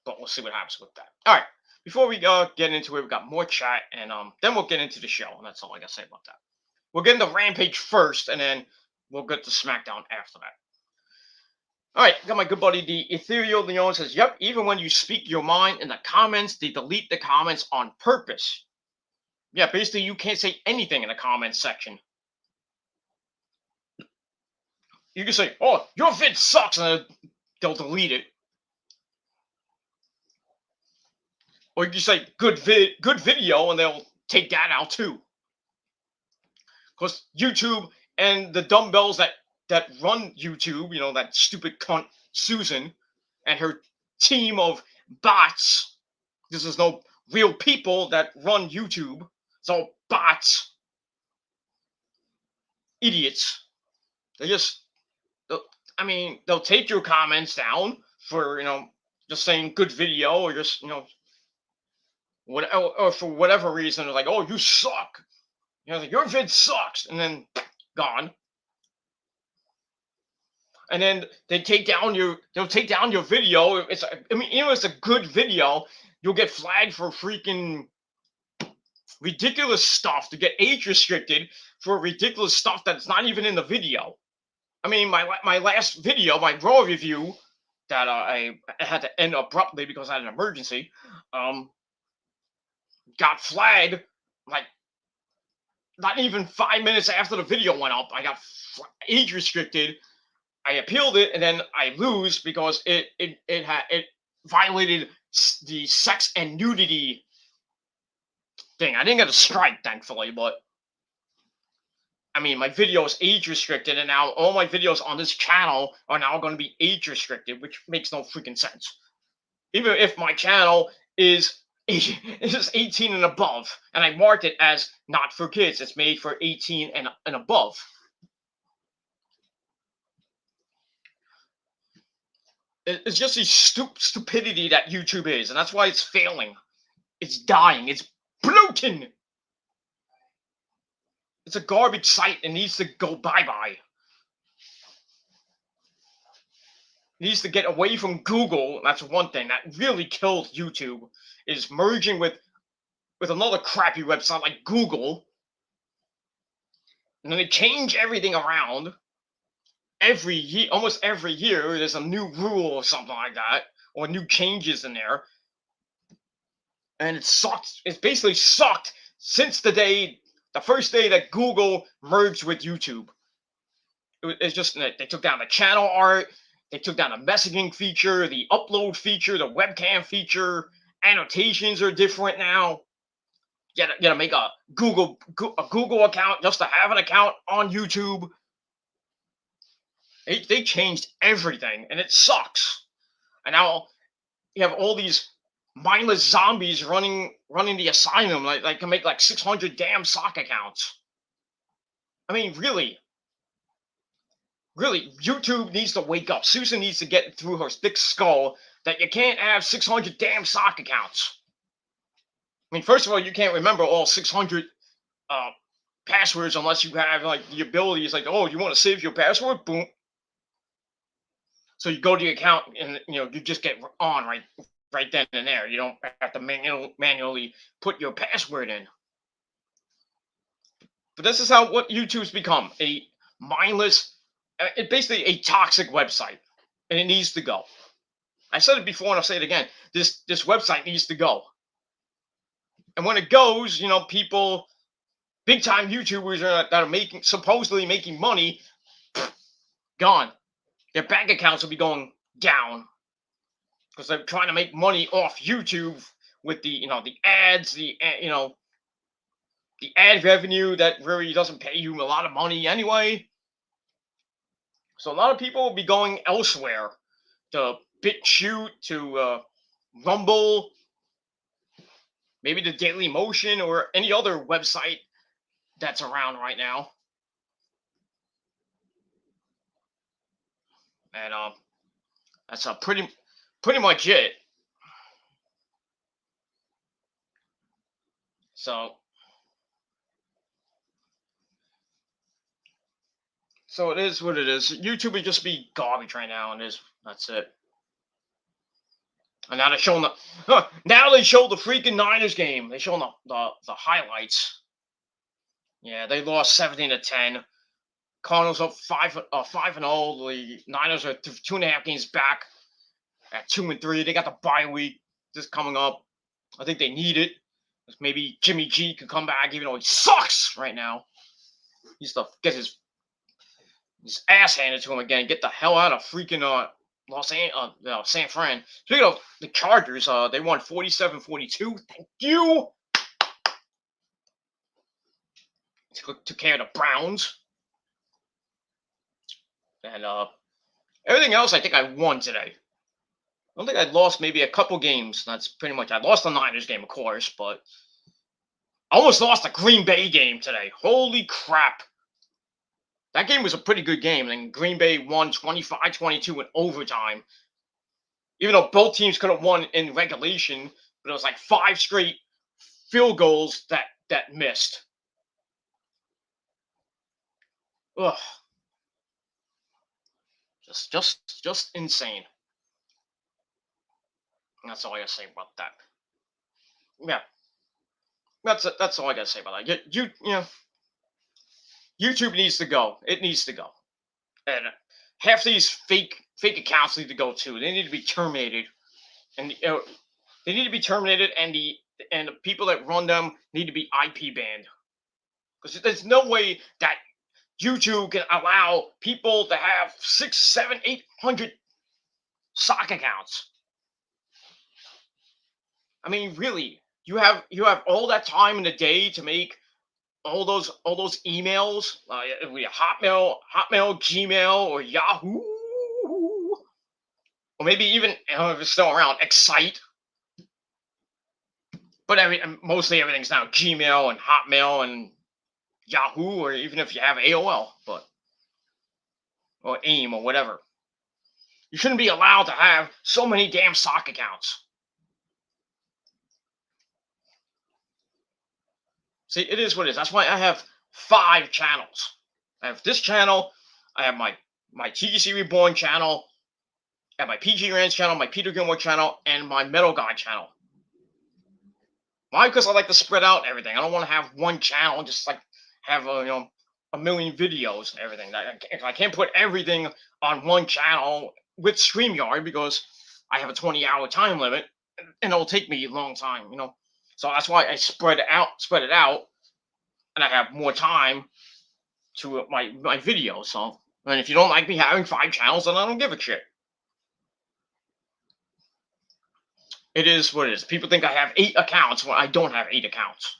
But we'll see what happens with that. All right. Before we get into it, we've got more chat, and then we'll get into the show, and that's all I got to say about that. We'll get into Rampage first, and then we'll get to Smackdown after that. All right, got my good buddy, the Ethereal Leon says, yep, even when you speak your mind in the comments, they delete the comments on purpose. Yeah, basically, you can't say anything in the comments section. You can say, oh, your vid sucks, and they'll delete it. Or you can say, good video, and they'll take that out, too. Because YouTube and the dumbbells that run YouTube, you know, that stupid cunt Susan and her team of bots. This is no real people that run YouTube. It's all bots. Idiots. They'll take your comments down for, you know, just saying good video or just, you know, or for whatever reason, they're like, oh, you suck. You know, like, your vid sucks. And then gone. And then they'll take down your video. Even if it's a good video, you'll get flagged for freaking ridiculous stuff, to get age restricted for ridiculous stuff that's not even in the video. I mean, my last video, my Raw review, that I had to end abruptly because I had an emergency, got flagged like not even 5 minutes after the video went up. I got age restricted. I appealed it, and then I lose because it violated the sex and nudity thing. I didn't get a strike, thankfully, but I mean, my video is age restricted, and now all my videos on this channel are now going to be age restricted, which makes no freaking sense. Even if my channel is 18 and above, and I marked it as not for kids, it's made for 18 and above. It's just the stupidity that YouTube is, and that's why it's failing. It's dying. It's broken. It's a garbage site and needs to go bye-bye. It needs to get away from Google. That's one thing that really killed YouTube, is merging with another crappy website like Google. And then they change everything around. Almost every year, there's a new rule or something like that, or new changes in there. And it sucks. It's basically sucked since the first day that Google merged with YouTube. It's just, they took down the channel art, they took down the messaging feature, the upload feature, the webcam feature, annotations are different now. You gotta make a Google account just to have an account on YouTube. They changed everything, and it sucks. And now you have all these mindless zombies running the asylum. Like can make like 600 damn sock accounts. I mean, really, YouTube needs to wake up. Susan needs to get through her thick skull that you can't have 600 damn sock accounts. I mean, first of all, you can't remember all 600 passwords unless you have like the ability. It's like, oh, you want to save your password? Boom. So you go to your account and you just get on right then and there. You don't have to manually put your password in. But this is what YouTube's become, a mindless, it's basically a toxic website, and it needs to go. I said it before and I'll say it again. This website needs to go. And when it goes, people, big time YouTubers that are supposedly making money, gone. Their bank accounts will be going down because they're trying to make money off YouTube with the ads, the ad revenue that really doesn't pay you a lot of money anyway. So a lot of people will be going elsewhere to BitChute, to Rumble, maybe the Daily Motion, or any other website that's around right now. And that's pretty much it. So it is what it is. YouTube would just be garbage right now, and that's it. And now they're showing now they show the freaking Niners game. They showing the highlights. Yeah, they lost 17-10. Cardinals up 5-0. The Niners are 2.5 games back at 2-3. They got the bye week just coming up. I think they need it. Maybe Jimmy G could come back, even though he sucks right now. He needs to get his ass handed to him again. Get the hell out of freaking San Fran. Speaking of the Chargers, they won 47-42. Thank you. Took care of the Browns. And everything else, I think I won today. I don't think I lost maybe a couple games. That's pretty much. I lost the Niners game, of course, but I almost lost the Green Bay game today. Holy crap. That game was a pretty good game, and Green Bay won 25-22 in overtime. Even though both teams could have won in regulation, but it was like 5 straight field goals that missed. Ugh. Just insane. That's all I gotta say about that. Yeah. That's all I gotta say about that. You know, YouTube needs to go. It needs to go. And half these fake accounts need to go too. They need to be terminated. And they need to be terminated, and the people that run them need to be IP banned. Because there's no way that YouTube can allow people to have 6, 7, 800 sock accounts. I mean, really, you have all that time in the day to make all those emails, Hotmail, Gmail, or Yahoo, or maybe even if it's still around, Excite. But I mean, mostly everything's now Gmail and Hotmail and Yahoo, or even if you have AOL, or AIM or whatever. You shouldn't be allowed to have so many damn sock accounts. See, it is what it is. That's why I have 5 channels. I have this channel. I have my TGC Reborn channel. I have my PG Rant channel, my Peter Gilmore channel, and my Metal Guy channel. Why? Because I like to spread out everything. I don't want to have one channel just like have a million videos and everything. I can't put everything on one channel with StreamYard because I have a 20-hour time limit, and it'll take me a long time, So that's why I spread it out, and I have more time to my videos. So, and if you don't like me having 5 channels, then I don't give a shit. It is what it is. People think I have 8 accounts when I don't have 8 accounts.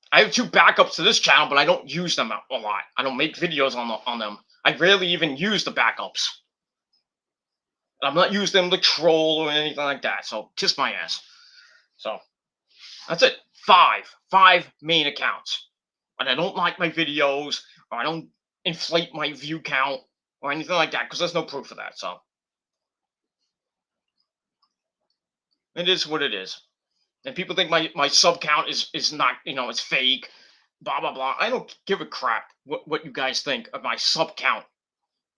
I have 2 backups to this channel, but I don't use them a lot. I don't make videos on them. I rarely even use the backups. I'm not using them to troll or anything like that. So kiss my ass. So that's it. 5 main accounts. And I don't like my videos, or I don't inflate my view count or anything like that, because there's no proof of that. So it is what it is. And people think my sub count is not, it's fake, blah, blah, blah. I don't give a crap what you guys think of my sub count.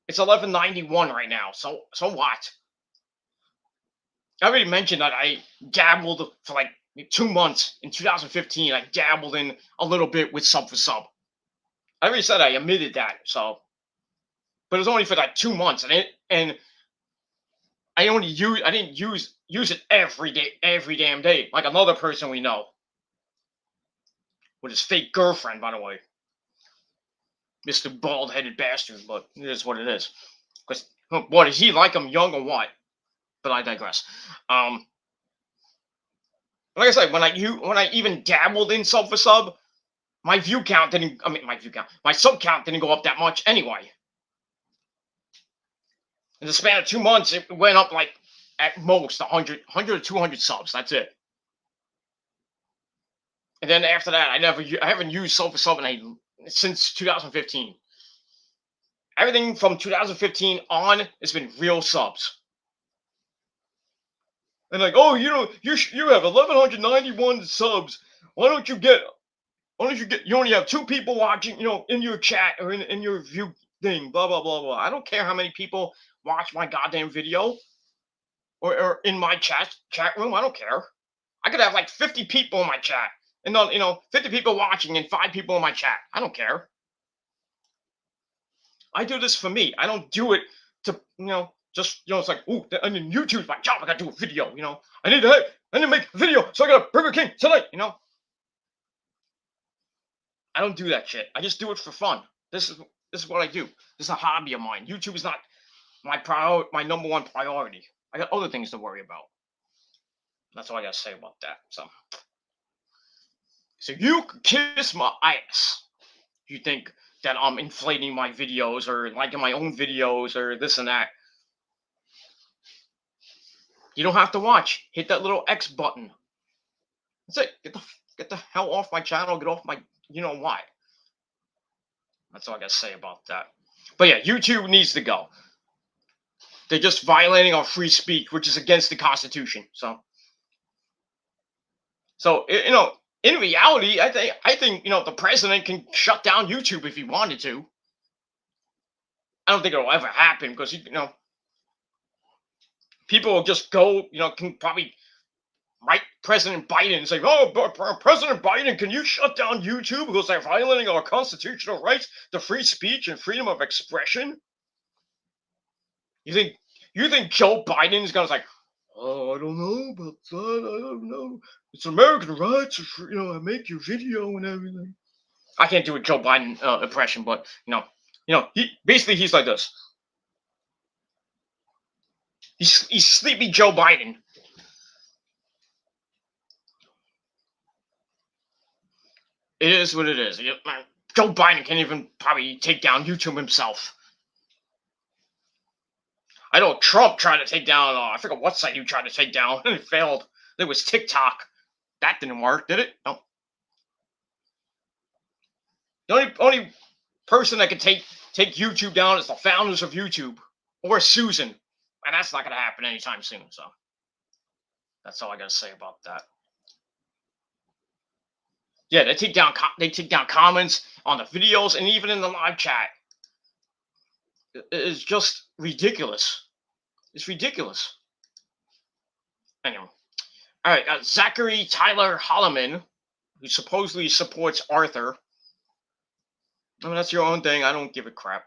It's 1191 right now. So what? I already mentioned that I dabbled for like 2 months in 2015. I dabbled in a little bit with sub for sub. I already said I admitted that. So, but it was only for like 2 months, and I didn't use it every day, every damn day, like another person we know with his fake girlfriend, by the way, Mr. Bald-headed bastard. But it is what it is. Because what is he like? I'm young or what? But I digress. Like I said, when I even dabbled in sub for sub, my view count didn't. I mean, my sub count didn't go up that much anyway. In the span of 2 months, it went up like at most 100 or 200 subs. That's it. And then after that, I haven't used sub for sub since 2015. Everything from 2015 on has been real subs. And like, oh, you have 1191 subs. Why don't you get? You only have 2 people watching, in your chat or in your view thing. Blah blah blah blah. I don't care how many people watch my goddamn video or in my chat room. I don't care. I could have like 50 people in my chat, and then 50 people watching and 5 people in my chat. I don't care. I do this for me. I don't do it to just it's like, ooh, I mean, YouTube's my job. I gotta do a video. I need to make a video, so I got Burger King tonight. I don't do that shit. I just do it for fun. This is what I do. This is a hobby of mine. YouTube is not my number one priority. I got other things to worry about. That's all I gotta say about that. So you can kiss my ass. You think that I'm inflating my videos or liking my own videos or this and that. You don't have to watch. Hit that little X button. That's it. Get the hell off my channel. Get off my, why. That's all I gotta say about that. But yeah, YouTube needs to go. They're just violating our free speech, which is against the Constitution. So in reality, I think the president can shut down YouTube if he wanted to. I don't think it'll ever happen because people will just go, can probably write President Biden and say, "Oh, President Biden, can you shut down YouTube because they're violating our constitutional rights to free speech and freedom of expression?" You think Joe Biden's gonna say, "Oh, I don't know about that. I don't know. It's American rights to make your video and everything." I can't do a Joe Biden impression, but he's like this. He's sleepy Joe Biden. It is what it is. Joe Biden can't even probably take down YouTube himself. I know Trump tried to take down, I forget what site he tried to take down, and it failed. It was TikTok. That didn't work, did it? No. The only person that can take YouTube down is the founders of YouTube, or Susan. And that's not going to happen anytime soon, so. That's all I got to say about that. Yeah, they take down comments on the videos and even in the live chat. It's just ridiculous. It's ridiculous. Anyway. All right, Zachary Tyler Holloman, who supposedly supports Arthur. I mean, that's your own thing. I don't give a crap.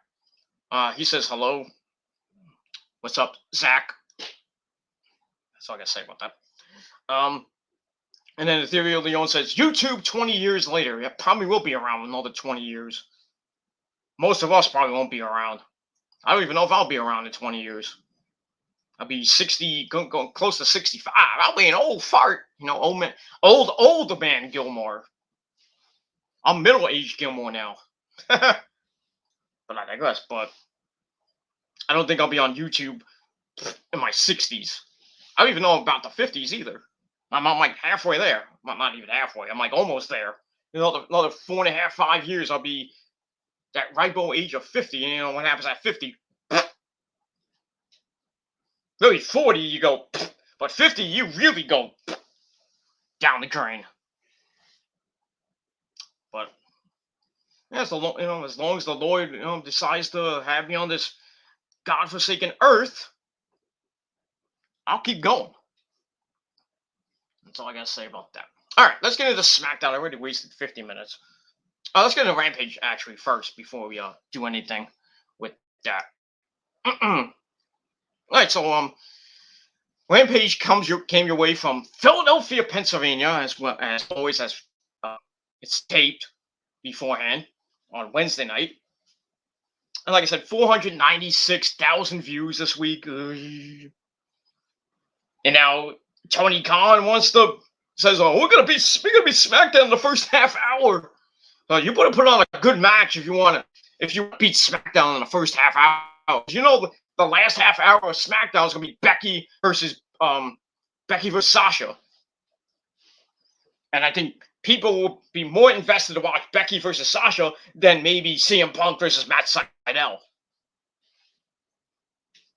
He says hello. What's up, Zach? That's all I got to say about that. And then Ethereal Leon says, YouTube 20 years later. Yeah, probably will be around another 20 years. Most of us probably won't be around. I don't even know if I'll be around in 20 years. I'll be 60, going close to 65. I'll be an old fart. Old man, old man Gilmore. I'm middle-aged Gilmore now. But I digress. But I don't think I'll be on YouTube in my 60s. I don't even know about the 50s either. I'm like halfway there. Well, not even halfway. I'm like almost there. Another 4.5, 5 years, I'll be that ripe old age of 50. And what happens at 50? Really, 40, you go, but 50, you really go down the drain. But yeah, as long as the Lord decides to have me on this godforsaken earth, I'll keep going. That's all I gotta say about that. All right, let's get into Smackdown. I already wasted 50 minutes. Let's get into Rampage actually first before we do anything with that. All right, so Rampage came your way from Philadelphia, Pennsylvania, as well as always as it's taped beforehand on Wednesday night. And like I said, 496,000 views this week. And now Tony Khan says, "Oh, we're gonna be Smackdown in the first half hour." So you better put on a good match if you want to beat SmackDown in the first half hour. You know the last half hour of SmackDown is gonna be Becky versus Sasha. And I think people will be more invested to watch Becky versus Sasha than maybe CM Punk versus Matt Sydal.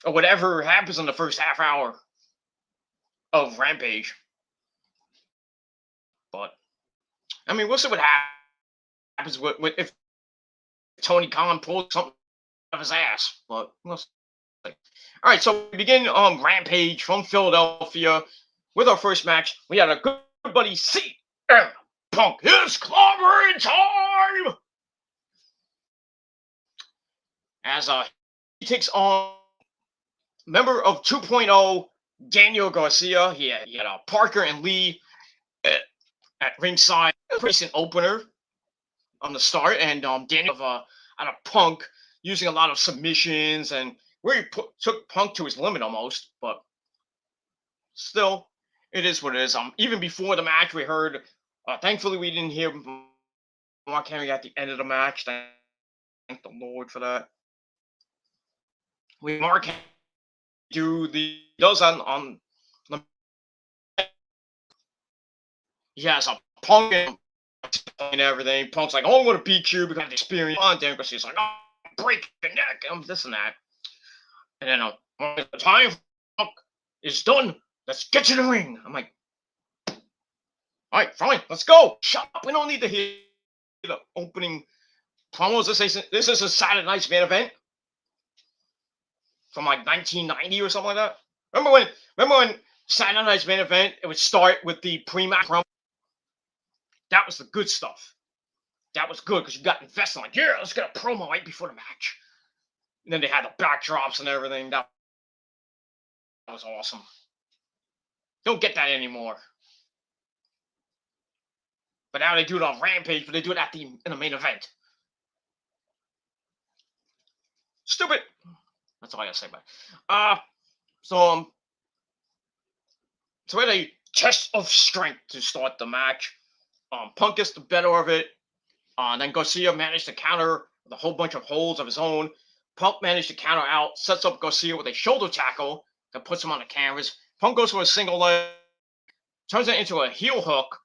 Or whatever happens in the first half hour of Rampage. But I mean, we'll see what happens if Tony Khan pulls something out of his ass. But we'll see. All right, so we begin Rampage from Philadelphia with our first match. We had a good buddy CM Punk. It's clobbering time! As he takes on member of 2.0, Daniel Garcia. He had Parker and Lee at ringside. Recent opener on the start, and Daniel out of Punk using a lot of submissions and where he took Punk to his limit almost, but still, it is what it is. Even before the match, we heard. Thankfully, we didn't hear Mark Henry at the end of the match. Thank the Lord for that. We Mark Henry does on the. He has a Punk and everything. Punk's like, "Oh, I'm gonna beat you because of the experience." Daniel Garcia's like, "Oh, break your neck," this and that. And then when the time is done, let's get to the ring. I'm like, all right, fine, let's go. Shut up. We don't need to hear the opening promos. This is a Saturday Night's Main Event from like 1990 or something like that. Remember when Saturday Night's Main Event, it would start with the pre-match promo? That was the good stuff. That was good because you got invested. Like, yeah, let's get a promo right before the match. And then they had the backdrops and everything. That was awesome. Don't get that anymore. But now they do it on Rampage, but they do it in the main event. Stupid. That's all I gotta say about it. So we had a test of strength to start the match. Punk gets the better of it. Then Garcia managed to counter with a whole bunch of holds of his own. Punk managed to counter out, sets up Garcia with a shoulder tackle that puts him on the canvas. Punk goes for a single leg, turns it into a heel hook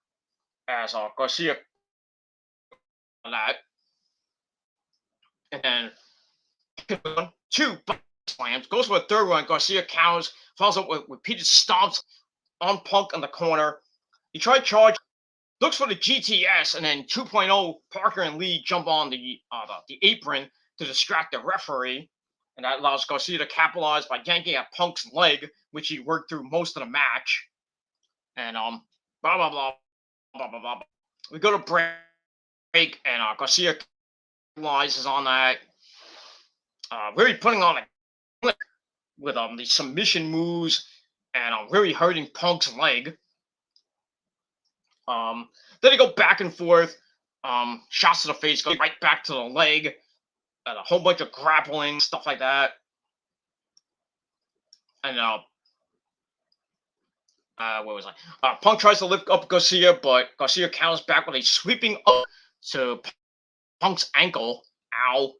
as Garcia that. And then 2 slams, goes for a third one. Garcia counters, follows up with repeated stomps on Punk in the corner. He tried charge, looks for the GTS, and then 2.0 Parker and Lee jump on the apron to distract the referee, and that allows Garcia to capitalize by yanking at Punk's leg, which he worked through most of the match. And blah blah blah blah blah blah. We go to break, and Garcia capitalizes on that. Really putting on a with the submission moves and really hurting Punk's leg. Then they go back and forth. Shots to the face, go right back to the leg, and a whole bunch of grappling, stuff like that. And what was I? Punk tries to lift up Garcia, but Garcia counters back with a sweeping up to Punk's ankle. Ow.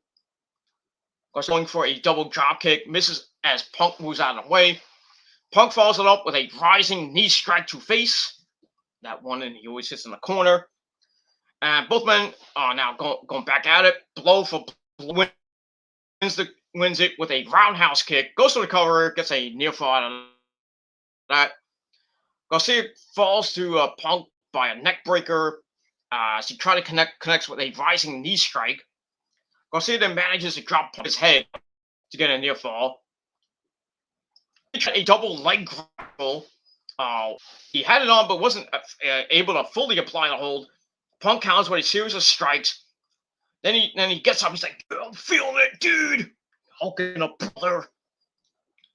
Garcia going for a double drop kick, misses as Punk moves out of the way. Punk follows it up with a rising knee strike to face. That one, and he always hits in the corner. And both men are now going back at it. Blow for blow. Wins it with a roundhouse kick. Goes to the cover, gets a near fall out of that. Garcia falls to Punk by a neck breaker as he tries to connects with a rising knee strike. Garcia then manages to drop Punk's head to get a near fall. A double leg grapple. He had it on, but wasn't able to fully apply the hold. Punk counters with a series of strikes. Then he gets up. He's like, "I'm feeling it, dude." Hulking up, brother.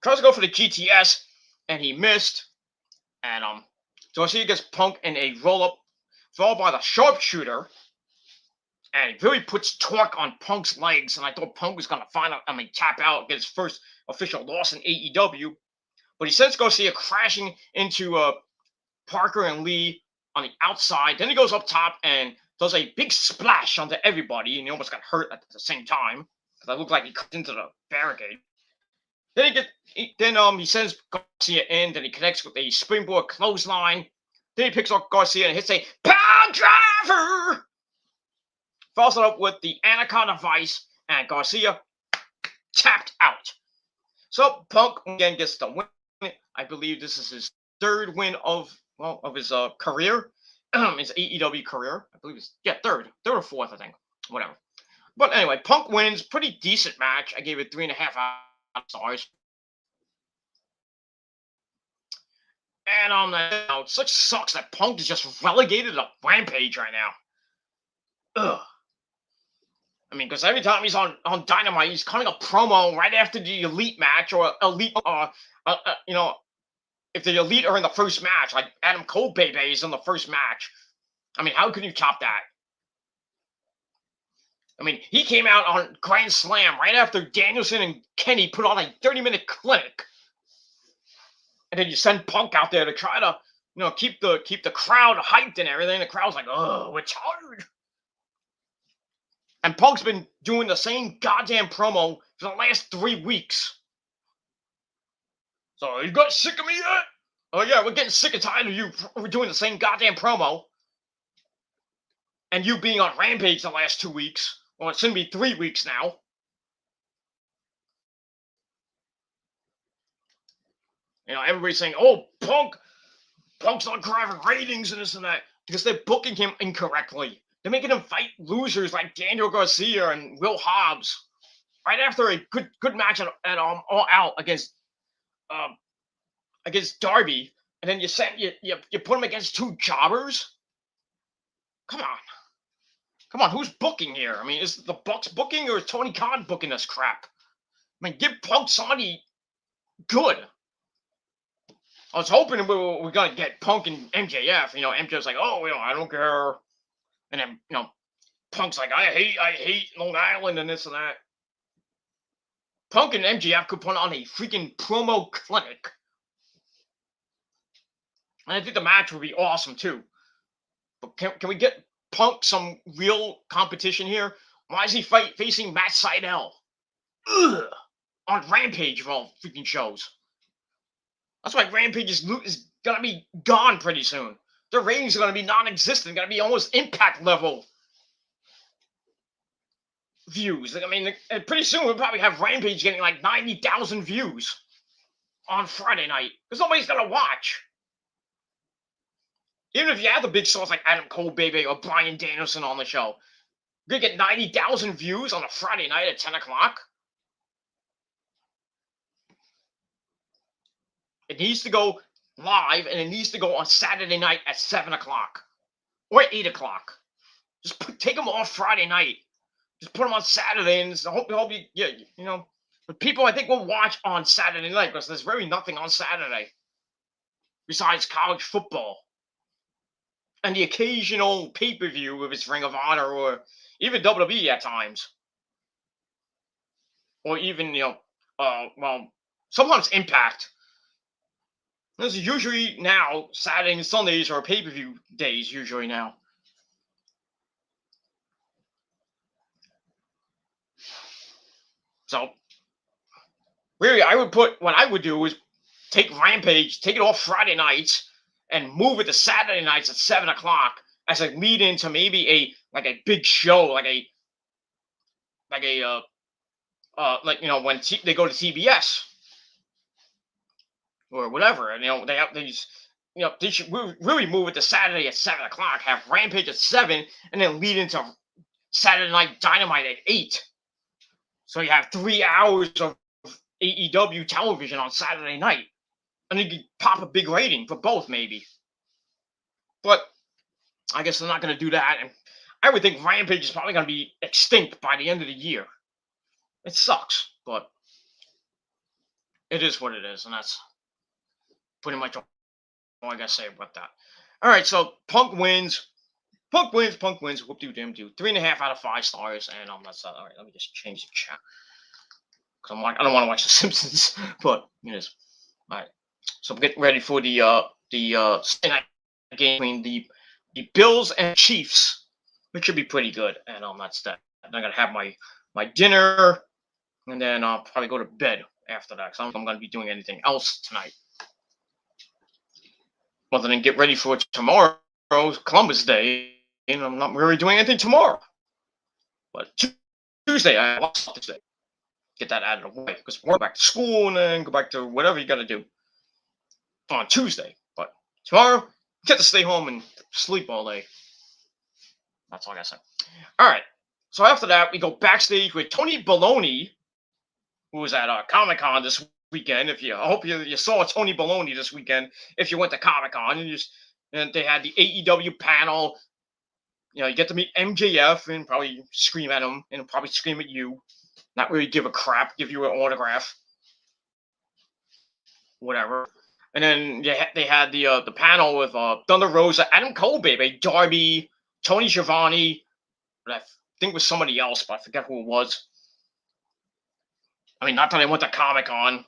Tries to go for the GTS, and he missed. And Garcia gets Punk in a roll up, followed by the sharpshooter. And he really puts torque on Punk's legs. And I thought Punk was gonna tap out, get his first official loss in AEW. But he sends Garcia crashing into Parker and Lee on the outside. Then he goes up top and does a big splash onto everybody, and he almost got hurt at the same time because it looked like he cut into the barricade. Then he sends Garcia in, then he connects with a springboard clothesline. Then he picks up Garcia and hits a power driver. Follows it up with the Anaconda Vice, and Garcia tapped out. So Punk again gets the win. I believe this is his third win of his career, his AEW career. I believe it's third or fourth, I think, whatever. But anyway, Punk wins. Pretty decent match. I gave it 3.5 out of stars. And it such sucks that Punk is just relegated to Rampage right now. Ugh. I mean, because every time he's on Dynamite, he's cutting a promo right after the Elite match or Elite, if the Elite are in the first match, like Adam Cole Bebe is in the first match. I mean, how can you top that? I mean, he came out on Grand Slam right after Danielson and Kenny put on a 30-minute clinic. And then you send Punk out there to try to, keep the crowd hyped and everything. The crowd's like, oh, we're tired. And Punk's been doing the same goddamn promo for the last 3 weeks. So, you got sick of me yet? Oh yeah, we're getting sick and tired of you doing the same goddamn promo. And you being on Rampage the last 2 weeks. Well, it's going to be 3 weeks now. Everybody's saying, oh, Punk's not grabbing ratings and this and that. Because they're booking him incorrectly. They're making him fight losers like Daniel Garcia and Will Hobbs. Right after a good match at All Out against Darby. And then you put him against 2 jobbers? Come on, who's booking here? I mean, is the Bucks booking or is Tony Khan booking this crap? I mean, give Punk somebody good. I was hoping we were going to get Punk and MJF. MJF's like, oh, I don't care. And then, Punk's like, I hate Long Island and this and that. Punk and MJF could put on a freaking promo clinic. And I think the match would be awesome, too. But can we get Punk some real competition here? Why is he facing Matt Sydal? Ugh! On Rampage of all freaking shows. That's why Rampage is going to be gone pretty soon. Their ratings are going to be non-existent. Going to be almost Impact level views. I mean, pretty soon we'll probably have Rampage getting like 90,000 views on Friday night. Because nobody's going to watch. Even if you have the big stars like Adam Cole, Bebe, or Bryan Danielson on the show, you're going to get 90,000 views on a Friday night at 10 o'clock. It needs to go live, and it needs to go on Saturday night at 7 o'clock. Or 8 o'clock. Just take them off Friday night. Just put them on Saturday, and hope But people, I think, will watch on Saturday night, because there's really nothing on Saturday. Besides college football. And the occasional pay-per-view if it's Ring of Honor, or even WWE at times. Or even, sometimes Impact. This is usually now, Saturday and Sundays are pay-per-view days, usually now. So, really, what I would do is take Rampage, take it off Friday nights, and move it to Saturday nights at 7 o'clock as a lead into maybe a big show, when they go to TBS. Or whatever, and they should really move it to Saturday at 7 o'clock. Have Rampage at 7, and then lead into Saturday Night Dynamite at 8. So you have 3 hours of AEW television on Saturday night, and you could pop a big rating for both, maybe. But I guess they're not going to do that, and I would think Rampage is probably going to be extinct by the end of the year. It sucks, but it is what it is, and that's pretty much all I gotta say about that. All right, so Punk wins. Whoop-de-doo-dim-doo. 3.5 out of 5 stars, and that's all right. Let me just change the chat because I don't want to watch The Simpsons, but it is. All right, so I'm getting ready for the Sunday night game between the Bills and Chiefs. which should be pretty good. And that's that. I'm gonna have my dinner, and then I'll probably go to bed after that. Because I don't think I'm gonna be doing anything else tonight, other than get ready for tomorrow's Columbus Day. And I'm not really doing anything tomorrow. But Tuesday, I have lots to say. Get that out of the way because we're back to school and then go back to whatever you got to do on Tuesday. But tomorrow, get to stay home and sleep all day. That's all I got to say. All right. So after that, we go backstage with Tony Baloney, who was at Comic-Con this weekend. I hope you saw Tony Baloney this weekend. If you went to Comic-Con and they had the AEW panel. You get to meet MJF and probably scream at him and probably scream at you. Not really give a crap, give you an autograph. Whatever. And then they had the panel with Thunder Rosa, Adam Cole, baby, Darby, Tony Schiavone, but I think it was somebody else, but I forget who it was. I mean, not that I went to Comic-Con.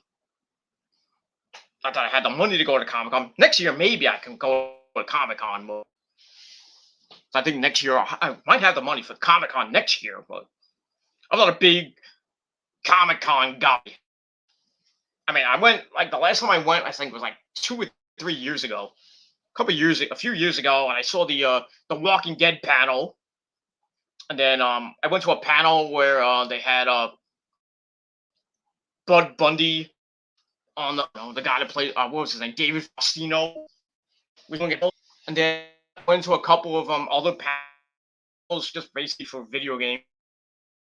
Not that I had the money to go to Comic-Con. Next year, maybe I can go to Comic-Con, but I think next year I might have the money for Comic-Con next year, but I'm not a big Comic-Con guy. I mean, I went, the last time I went, I think was 2 or 3 years ago. A few years ago, and I saw the Walking Dead panel. And then I went to a panel where they had Bud Bundy on the guy that played, what was his name? David Faustino. And then I went to a couple of other panels just basically for video games.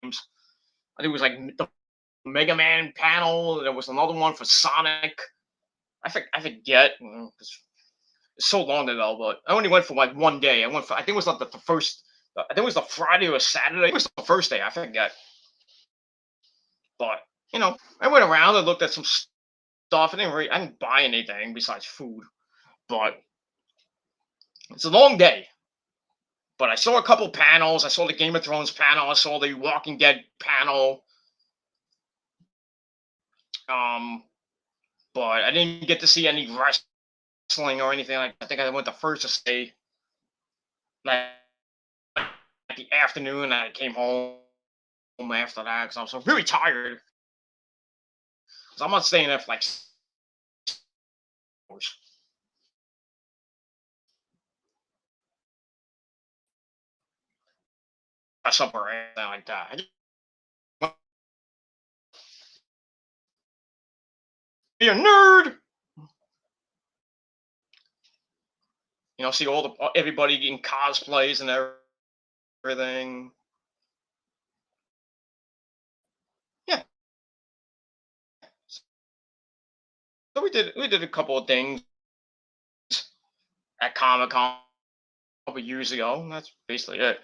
I think it was the Mega Man panel. There was another one for Sonic. I forget. It's so long ago, but I only went for 1 day. I think it was the first. I think it was the Friday or Saturday. It was the first day. I forget. But I went around and looked at some stuff. I didn't buy anything besides food. But it's a long day. But I saw a couple panels. I saw the Game of Thrones panel. I saw the Walking Dead panel. But I didn't get to see any wrestling or anything like that. I think I went the first day, the afternoon, and I came home after that because I was so really tired. Because I'm not staying there for 6 hours. Somewhere or anything like that. Be a nerd. See everybody in cosplays and everything. Yeah. So we did a couple of things at Comic-Con a couple years ago. And that's basically it.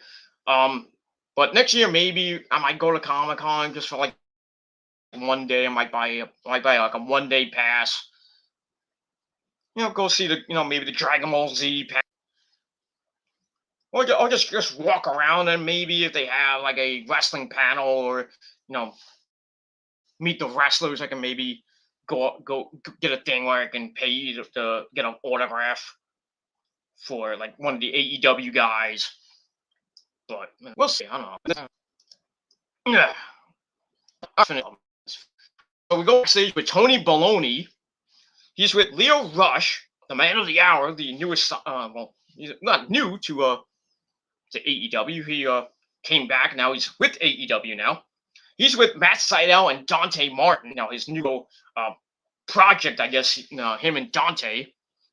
But next year maybe I might go to Comic-Con just for 1 day. I might buy a 1 day pass. Go see maybe the Dragon Ball Z pass. Or just walk around, and maybe if they have a wrestling panel or meet the wrestlers, I can maybe go get a thing where I can pay to get an autograph for one of the AEW guys. But we'll see. I don't know. Yeah. So we go backstage with Tony Baloney. He's with Leo Rush, the man of the hour, the newest. He's not new to AEW. He came back. Now he's with AEW now. He's with Matt Sydal and Dante Martin. Now his new project, I guess. Him and Dante.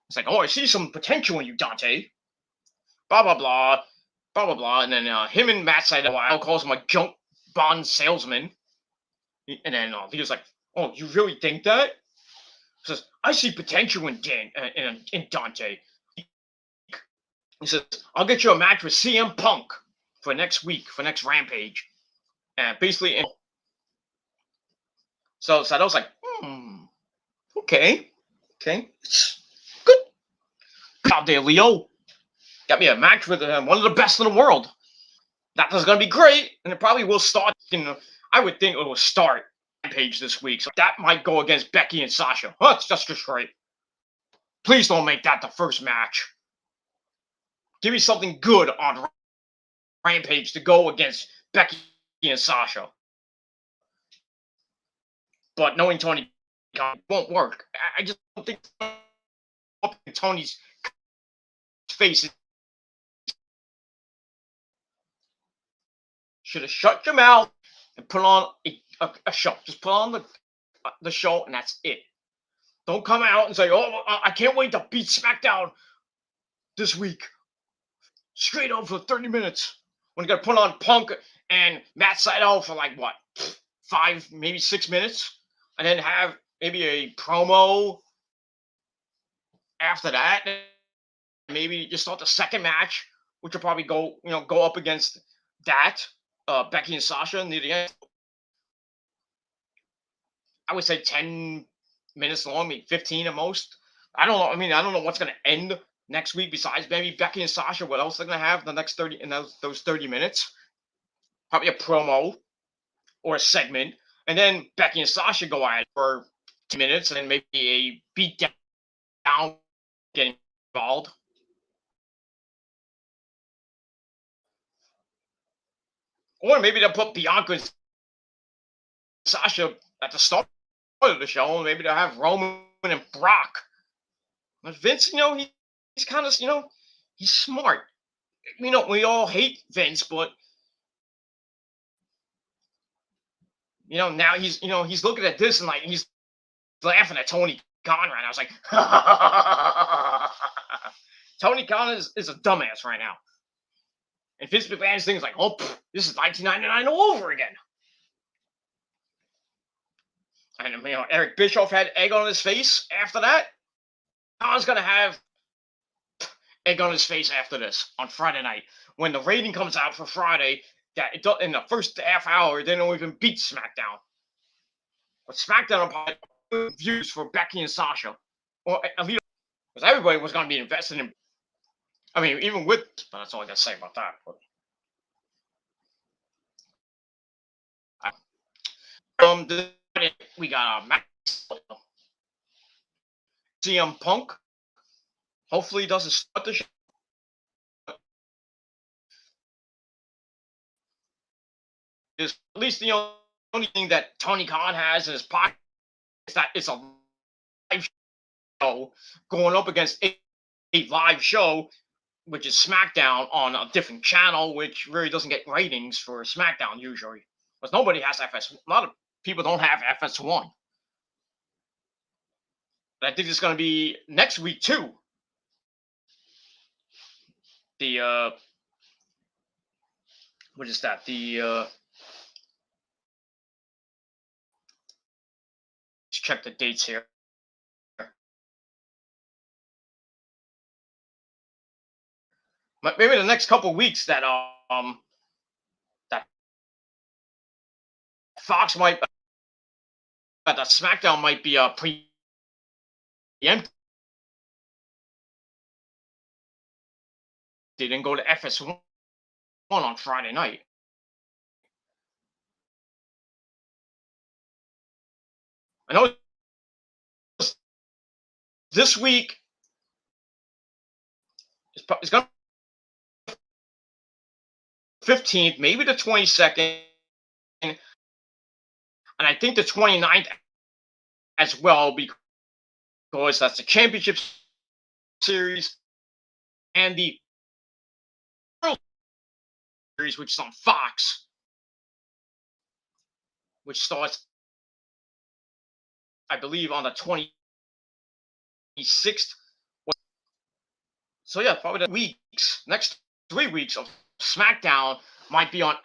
It's oh, I see some potential in you, Dante. Blah blah blah, blah blah blah. And then him and Matt Sydal calls him a junk bond salesman. And then he was "Oh, you really think that?" He says, "I see potential in Dante." He says, "I'll get you a match with CM Punk for next week, for next Rampage." And basically, so I was okay, it's good. Out there, Leo. Got me a match with one of the best in the world. That was going to be great, and it probably will start. I would think it will start Rampage this week, so that might go against Becky and Sasha. Oh, that's just great. Please don't make that the first match. Give me something good on Rampage to go against Becky and Sasha. But knowing Tony Khan won't work. I just don't think Tony's face should have shut your mouth and put on a show. Just put on the show, and that's it. Don't come out and say, "Oh, I can't wait to beat SmackDown this week." Straight up for 30 minutes. When you got to put on Punk and Matt Sydal for like what, 5, maybe 6 minutes, and then have maybe a promo after that. Maybe you start the second match, which will probably go up against that Becky and Sasha near the end. I would say 10 minutes long, maybe 15 at most. I don't know. I mean, I don't know what's going to end next week besides maybe Becky and Sasha. What else they're going to have the next 30 in those 30 minutes? Probably a promo or a segment. And then Becky and Sasha go at it for 2 minutes, and then maybe a beat down getting involved. Or maybe they'll put Bianca and Sasha at the start of the show, and maybe they'll have Roman and Brock. But Vince, he's kind of, he's smart. We all hate Vince, but now he's looking at this and like he's laughing at Tony Khan right now. I was like, Tony Khan is a dumbass right now. And Vince McMahon's thing is like, oh, this is 1999 all over again. And Eric Bischoff had egg on his face after that. Khan's gonna have egg on his face after this on Friday night when the rating comes out for Friday. That in the first half hour they don't even beat SmackDown. But SmackDown will views for Becky and Sasha, or at least because everybody was going to be invested in. I mean, even with, but that's all I got to say about that. But, we got CM Punk. Hopefully, he doesn't start the show. Is at least the only thing that Tony Khan has in his pocket is that it's a live show going up against a live show, which is SmackDown on a different channel, which really doesn't get ratings for SmackDown usually. Because nobody has FS1. A lot of people don't have FS1. But I think it's going to be next week too. The what is that? The let's check the dates here. Maybe the next couple of weeks that that Fox might that SmackDown might be preempted. They didn't go to FS1 on Friday night. I know this week it's going to 15th, maybe the 22nd, and I think the 29th as well, because that's the Championship Series and the World Series, which is on Fox, which starts, I believe, on the 26th. So yeah, probably the next 3 weeks of SmackDown might be on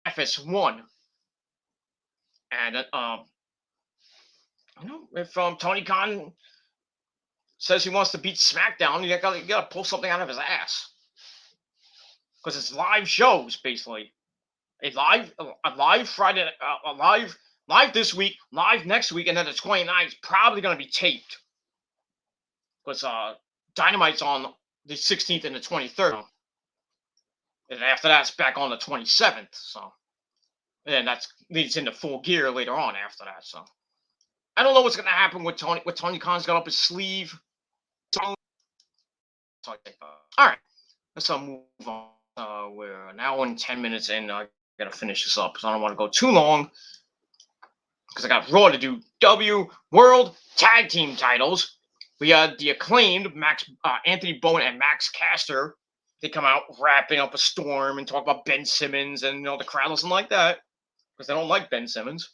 FS1. And if Tony Khan says he wants to beat SmackDown, you gotta pull something out of his ass, because it's live shows basically. A live Friday, live this week, live next week, and then the 29th is probably gonna be taped, because Dynamite's on the 16th and the 23rd, and after that it's back on the 27th. So, and then that leads into Full Gear later on after that. So, I don't know what's gonna happen with Tony. What Tony Khan's got up his sleeve. All right, let's move on. We're an hour and 10 minutes in. I gotta finish this up because I don't want to go too long. Because I got Raw to do. W World Tag Team titles. We had the acclaimed Anthony Bowen and Max Caster. They come out wrapping up a storm and talk about Ben Simmons, and the crowd doesn't like that because they don't like Ben Simmons,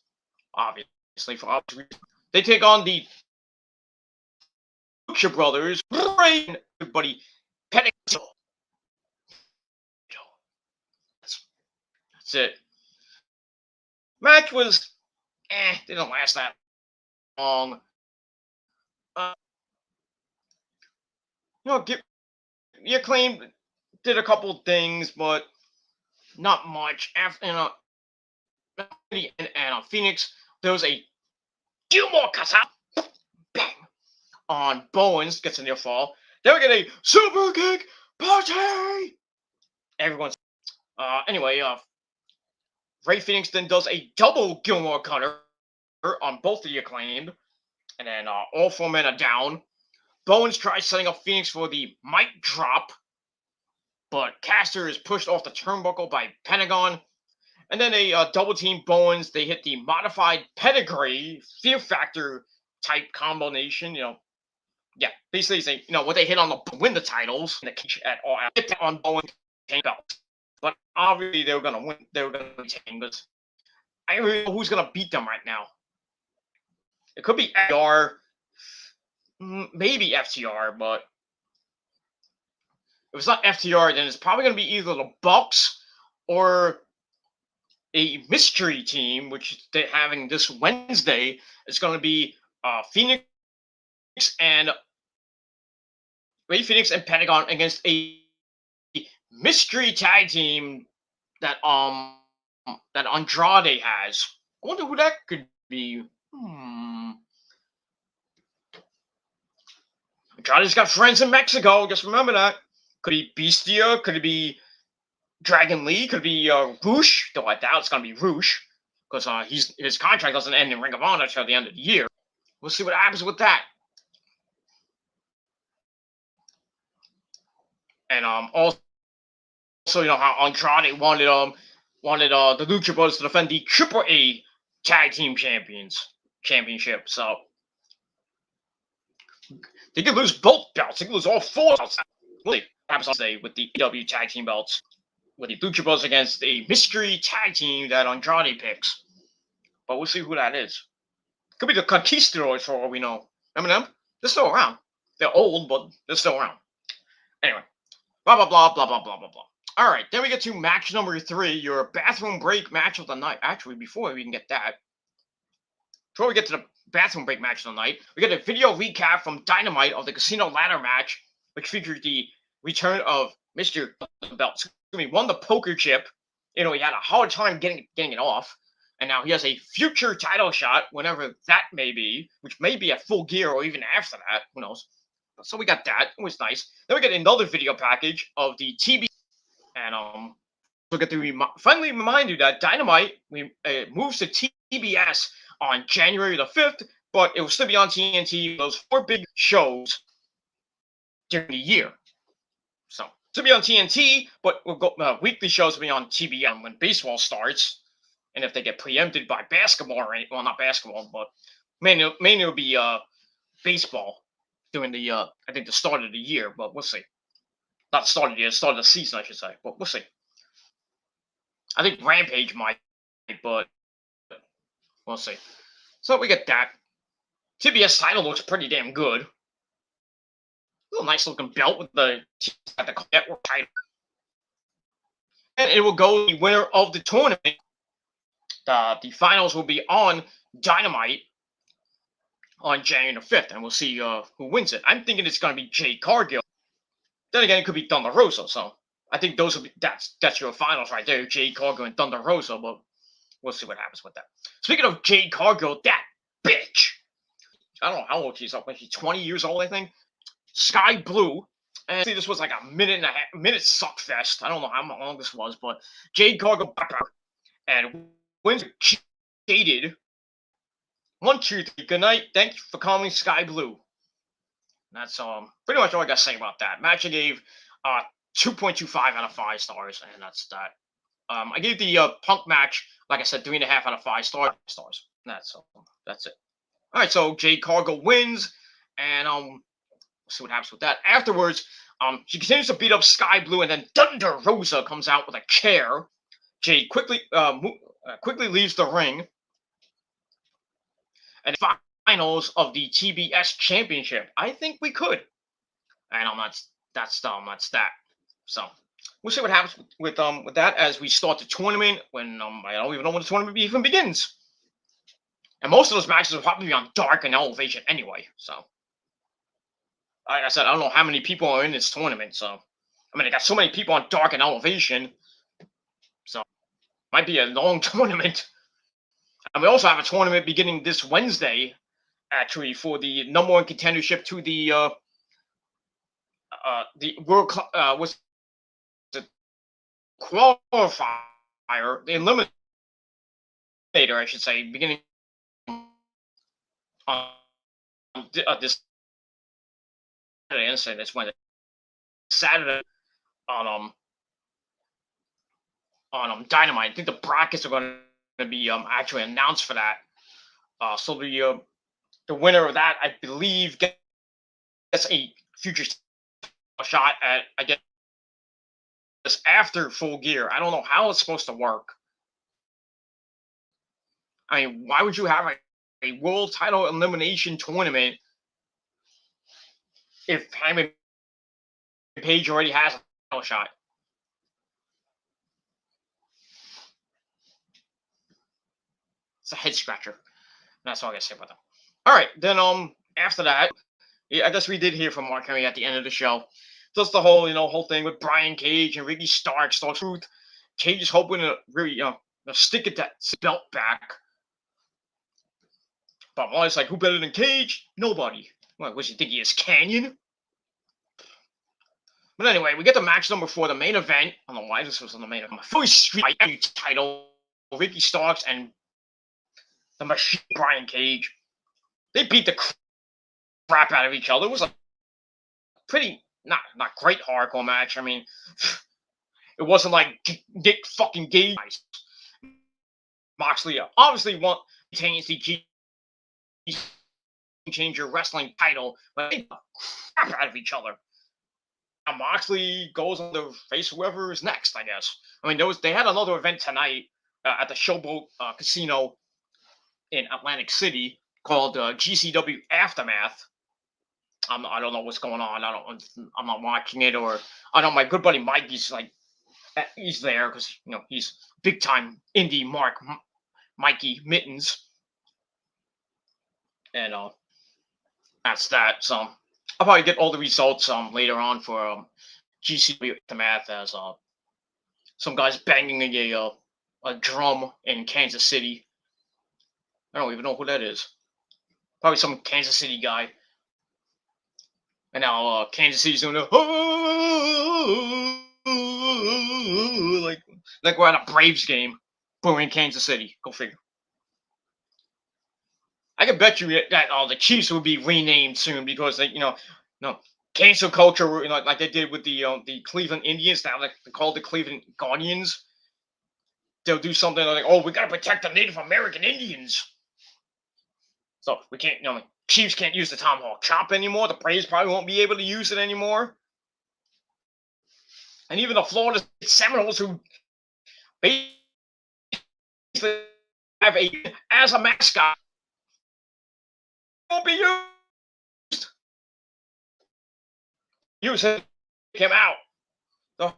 obviously for obvious reasons. They take on the Lucha Brothers, everybody, Petty. That's it. Match was, didn't last that long. The Acclaimed did a couple things, but not much. After Phoenix, there was a Gilmore cuts out, bang, on Bowens, gets a near fall. Then we get a super kick party. Everyone's anyway. Ray Phoenix then does a double Gilmore cutter on both of the Acclaimed, and then all 4 men are down. Bowens tries setting up Phoenix for the mic drop, but Caster is pushed off the turnbuckle by Pentagon. And then a double team Bowens. They hit the modified pedigree, Fear Factor type combination. Yeah, basically say what they hit on the win the titles and the catch at all hit on Bowens belts. But obviously they were gonna win. They were gonna retain. But I don't really know who's gonna beat them right now. It could be FTR, maybe FTR, but if it's not FTR, then it's probably gonna be either the Bucks or a mystery team, which they're having this Wednesday. It's going to be Phoenix and Ray Phoenix and Pentagon against a mystery tag team that Andrade has. I wonder who that could be. Andrade's got friends in Mexico. Just remember that. Could it be Bestia? Could it be Dragon Lee? Could it be Roosh? Though I doubt it's gonna be Roosh because his contract doesn't end in Ring of Honor until the end of the year. We'll see what happens with that. And also how Andrade wanted the Lucha Brothers to defend the AAA Tag Team Championship. So they could lose both belts. They could lose all 4 belts. Really happens today with the AEW Tag Team belts, with the Lucha Brothers against a mystery tag team that Andrade picks. But we'll see who that is. Could be the Conquistadors for all we know. Remember them? They're still around. They're old, but they're still around. Anyway, blah, blah, blah, blah, blah, blah, blah, blah. All right, then we get to match number 3, your bathroom break match of the night. Actually, before we can get that, before we get to the bathroom break match of the night, we get a video recap from Dynamite of the Casino Ladder match, which featured the return of Mr. Belt. He won the poker chip. He had a hard time getting it off. And now he has a future title shot, whenever that may be, which may be at Full Gear or even after that. Who knows? So we got that. It was nice. Then we get another video package of the TB. And we'll get to finally remind you that Dynamite moves to TBS on January the 5th, but it will still be on TNT. Those 4 big shows during the year. So to be on TNT, but we'll go weekly shows will be on TBN when baseball starts, and if they get preempted by basketball, well, not basketball, but mainly it'll be baseball during the I think the start of the year, but we'll see. Not the start of the year, start of the season, I should say, but we'll see. I think Rampage might, but we'll see. So we get that. TBS title looks pretty damn good. A nice looking belt with the network title. And it will go the winner of the tournament. The finals will be on Dynamite on January the 5th, and we'll see who wins it. I'm thinking it's going to be Jade Cargill. Then again, it could be Thunder Rosa, so I think those will be that's your finals right there, Jade Cargill and Thunder Rosa, but we'll see what happens with that. Speaking of Jade Cargill, that bitch. I don't know how old she's up, she's 20 years old, I think. Sky Blue. And see, this was like a minute suck fest. I don't know how long this was, but Jade Cargill and wins Jaded. 1, 2, 3. Good night. Thank you for calling me Sky Blue. That's pretty much all I got to say about that match. I gave 2.25 out of 5 stars, and that's that. I gave the Punk match, like I said, 3.5 out of 5 stars. That's it. All right, so Jade Cargill wins, and we'll see what happens with that. Afterwards, she continues to beat up Sky Blue, and then Thunder Rosa comes out with a chair. Jade quickly leaves the ring, and finals of the TBS Championship. I think we could, and that's that. So we'll see what happens with that as we start the tournament. When I don't even know when the tournament even begins. And most of those matches will probably be on Dark and Elevation anyway. So, like I said, I don't know how many people are in this tournament. So, I mean, I got so many people on Dark and Elevation. So, might be a long tournament. And we also have a tournament beginning this Wednesday, actually, for the number one contendership to the World was the qualifier, the eliminator, I should say, beginning on this Saturday. And say this Wednesday, Saturday on Dynamite. I think the brackets are going to be actually announced for that. So the winner of that, I believe, gets a future shot at, I guess, after Full Gear. I don't know how it's supposed to work. I mean, why would you have a world title elimination tournament if Hangman Page already has a title shot? It's a head scratcher. That's all I gotta say about that. All right, then after that, yeah, I guess we did hear from Mark Henry at the end of the show. Just the whole thing with Brian Cage and Ricky Starks. The truth, Cage is hoping to really stick at that belt back. But it's like, who better than Cage? Nobody. What was he think he is, Canyon? But anyway, we get the match number 4, the main event. I don't know why this was on the main event. First Street title, Ricky Starks and the Machine Brian Cage. They beat the crap out of each other. It was a pretty not great hardcore match. I mean, it wasn't like Dick fucking Gage. Moxley obviously maintains the Changer Wrestling title, but they beat the crap out of each other. Now Moxley goes on to face whoever is next, I guess. I mean, they had another event tonight at the Showboat Casino in Atlantic City called GCW Aftermath. I don't know what's going on. I'm not watching it, or I know my good buddy Mikey's he's there because he's big time indie Mikey Mittens, and that's that. So I'll probably get all the results later on for GCW Aftermath as some guys banging a drum in Kansas City. I don't even know who that is. Probably some Kansas City guy. And now Kansas City's doing like we're at a Braves game, but we're in Kansas City. Go figure. I can bet you that the Chiefs will be renamed soon because they, cancel culture, like they did with the Cleveland Indians. Now they're called the Cleveland Guardians. They'll do something like, oh, we gotta protect the Native American Indians. So we can't, Chiefs can't use the Tomahawk Chop anymore. The Braves probably won't be able to use it anymore. And even the Florida Seminoles, who basically have as a mascot, won't be used. Use him out. They'll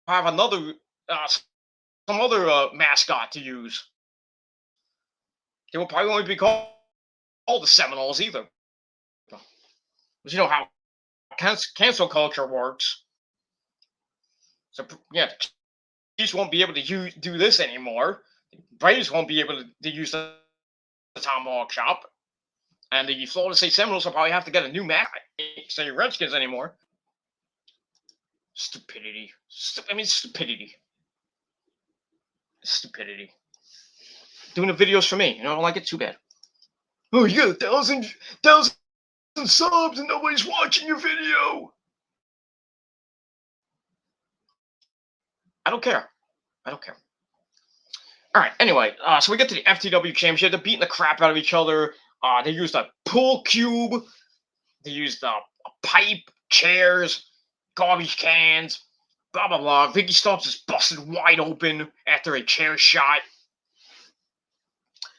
have another, some other mascot to use. They will probably only be called the Seminoles either. Because you know how cancel culture works. So, yeah, the Chiefs won't be able to do this anymore. The Braves won't be able to use the Tomahawk Chop. And the Florida State Seminoles will probably have to get a new mascot. Can't say Redskins anymore. Stupidity. Stupidity. Stupidity. Doing the videos for me. I don't like it, too bad. Oh, you got 1,000 subs and nobody's watching your video. don't care. I don't care. All right. Anyway, so we get to the FTW Championship. They're beating the crap out of each other. They used a pool cube. They used a pipe, chairs, garbage cans, blah blah blah. Vicky Starks is busted wide open after a chair shot.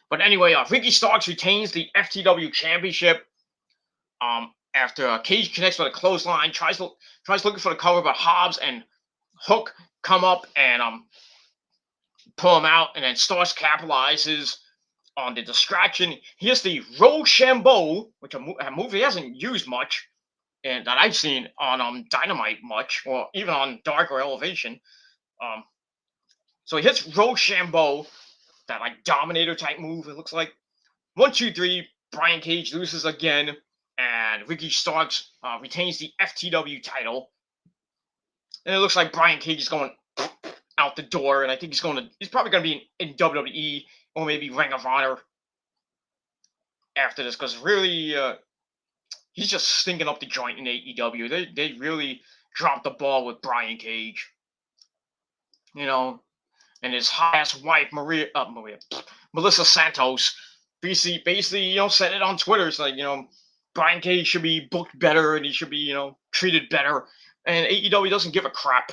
But anyway, Vicky Starks retains the FTW Championship. After Cage connects with a clothesline, tries looking for the cover, but Hobbs and Hook come up and pull him out, and then Starks capitalizes on the distraction. Here's the Rochambeau, which a movie he hasn't used much, and that I've seen on Dynamite much, or even on Dark or Elevation. So he hits Rochambeau, that like Dominator type move. It looks like 1, 2, 3. Brian Cage loses again, and Ricky Starks retains the FTW title. And it looks like Brian Cage is going out the door, and I think he's probably going to be in WWE or maybe Ring of Honor after this, because really he's just stinking up the joint in AEW. They really dropped the ball with Brian Cage, and his hot ass wife Melissa Santos basically said it on Twitter. It's like, Brian Cage should be booked better and he should be treated better, and AEW doesn't give a crap.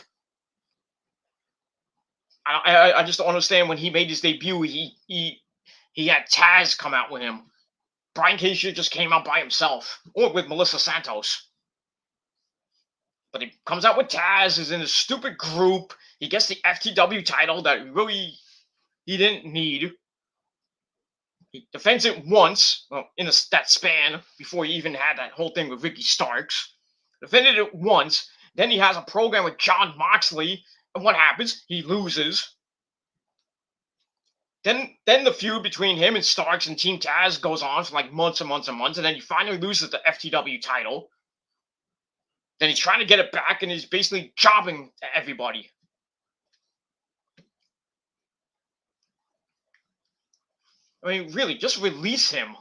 I just don't understand. When he made his debut, he had Taz come out with him. Brian Cage should have just came out by himself or with Melissa Santos. But he comes out with Taz, is in a stupid group. He gets the FTW title that really he didn't need. He defends it once in that span before he even had that whole thing with Ricky Starks. Defended it once. Then he has a program with Jon Moxley. And what happens? He loses. Then the feud between him and Starks and Team Taz goes on for like months and months and months, and then he finally loses the FTW title. Then he's trying to get it back, and he's basically jobbing to everybody. I mean, really, just release him.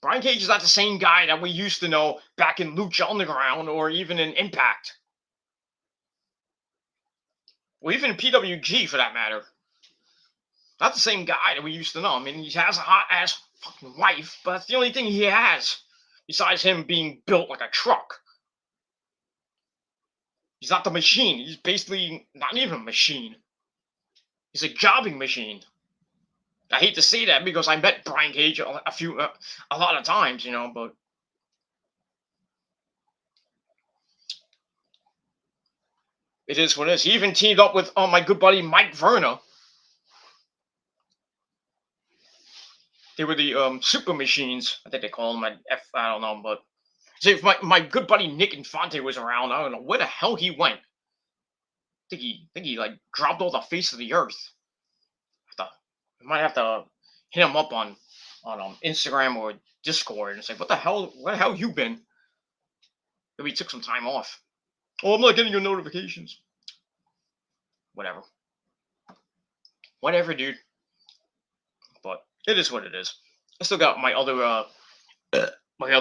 Brian Cage is not the same guy that we used to know back in Lucha Underground or even in Impact. Or even PWG, for that matter. Not the same guy that we used to know. I mean, he has a hot-ass fucking wife, but that's the only thing he has, besides him being built like a truck. He's not the machine. He's basically not even a machine. He's a jobbing machine. I hate to say that because I met Brian Cage a lot of times, but it is what it is. He even teamed up with my good buddy Mike Verna. They were the super machines, I think they call them. I don't know, but see, if my good buddy Nick Infante was around, I don't know where the hell he went. I think he like dropped off the face of the earth. I might have to hit him up on Instagram or Discord and say, where the hell you been? Maybe he took some time off. Oh, I'm not getting your notifications. Whatever, dude. But it is what it is. I still got my other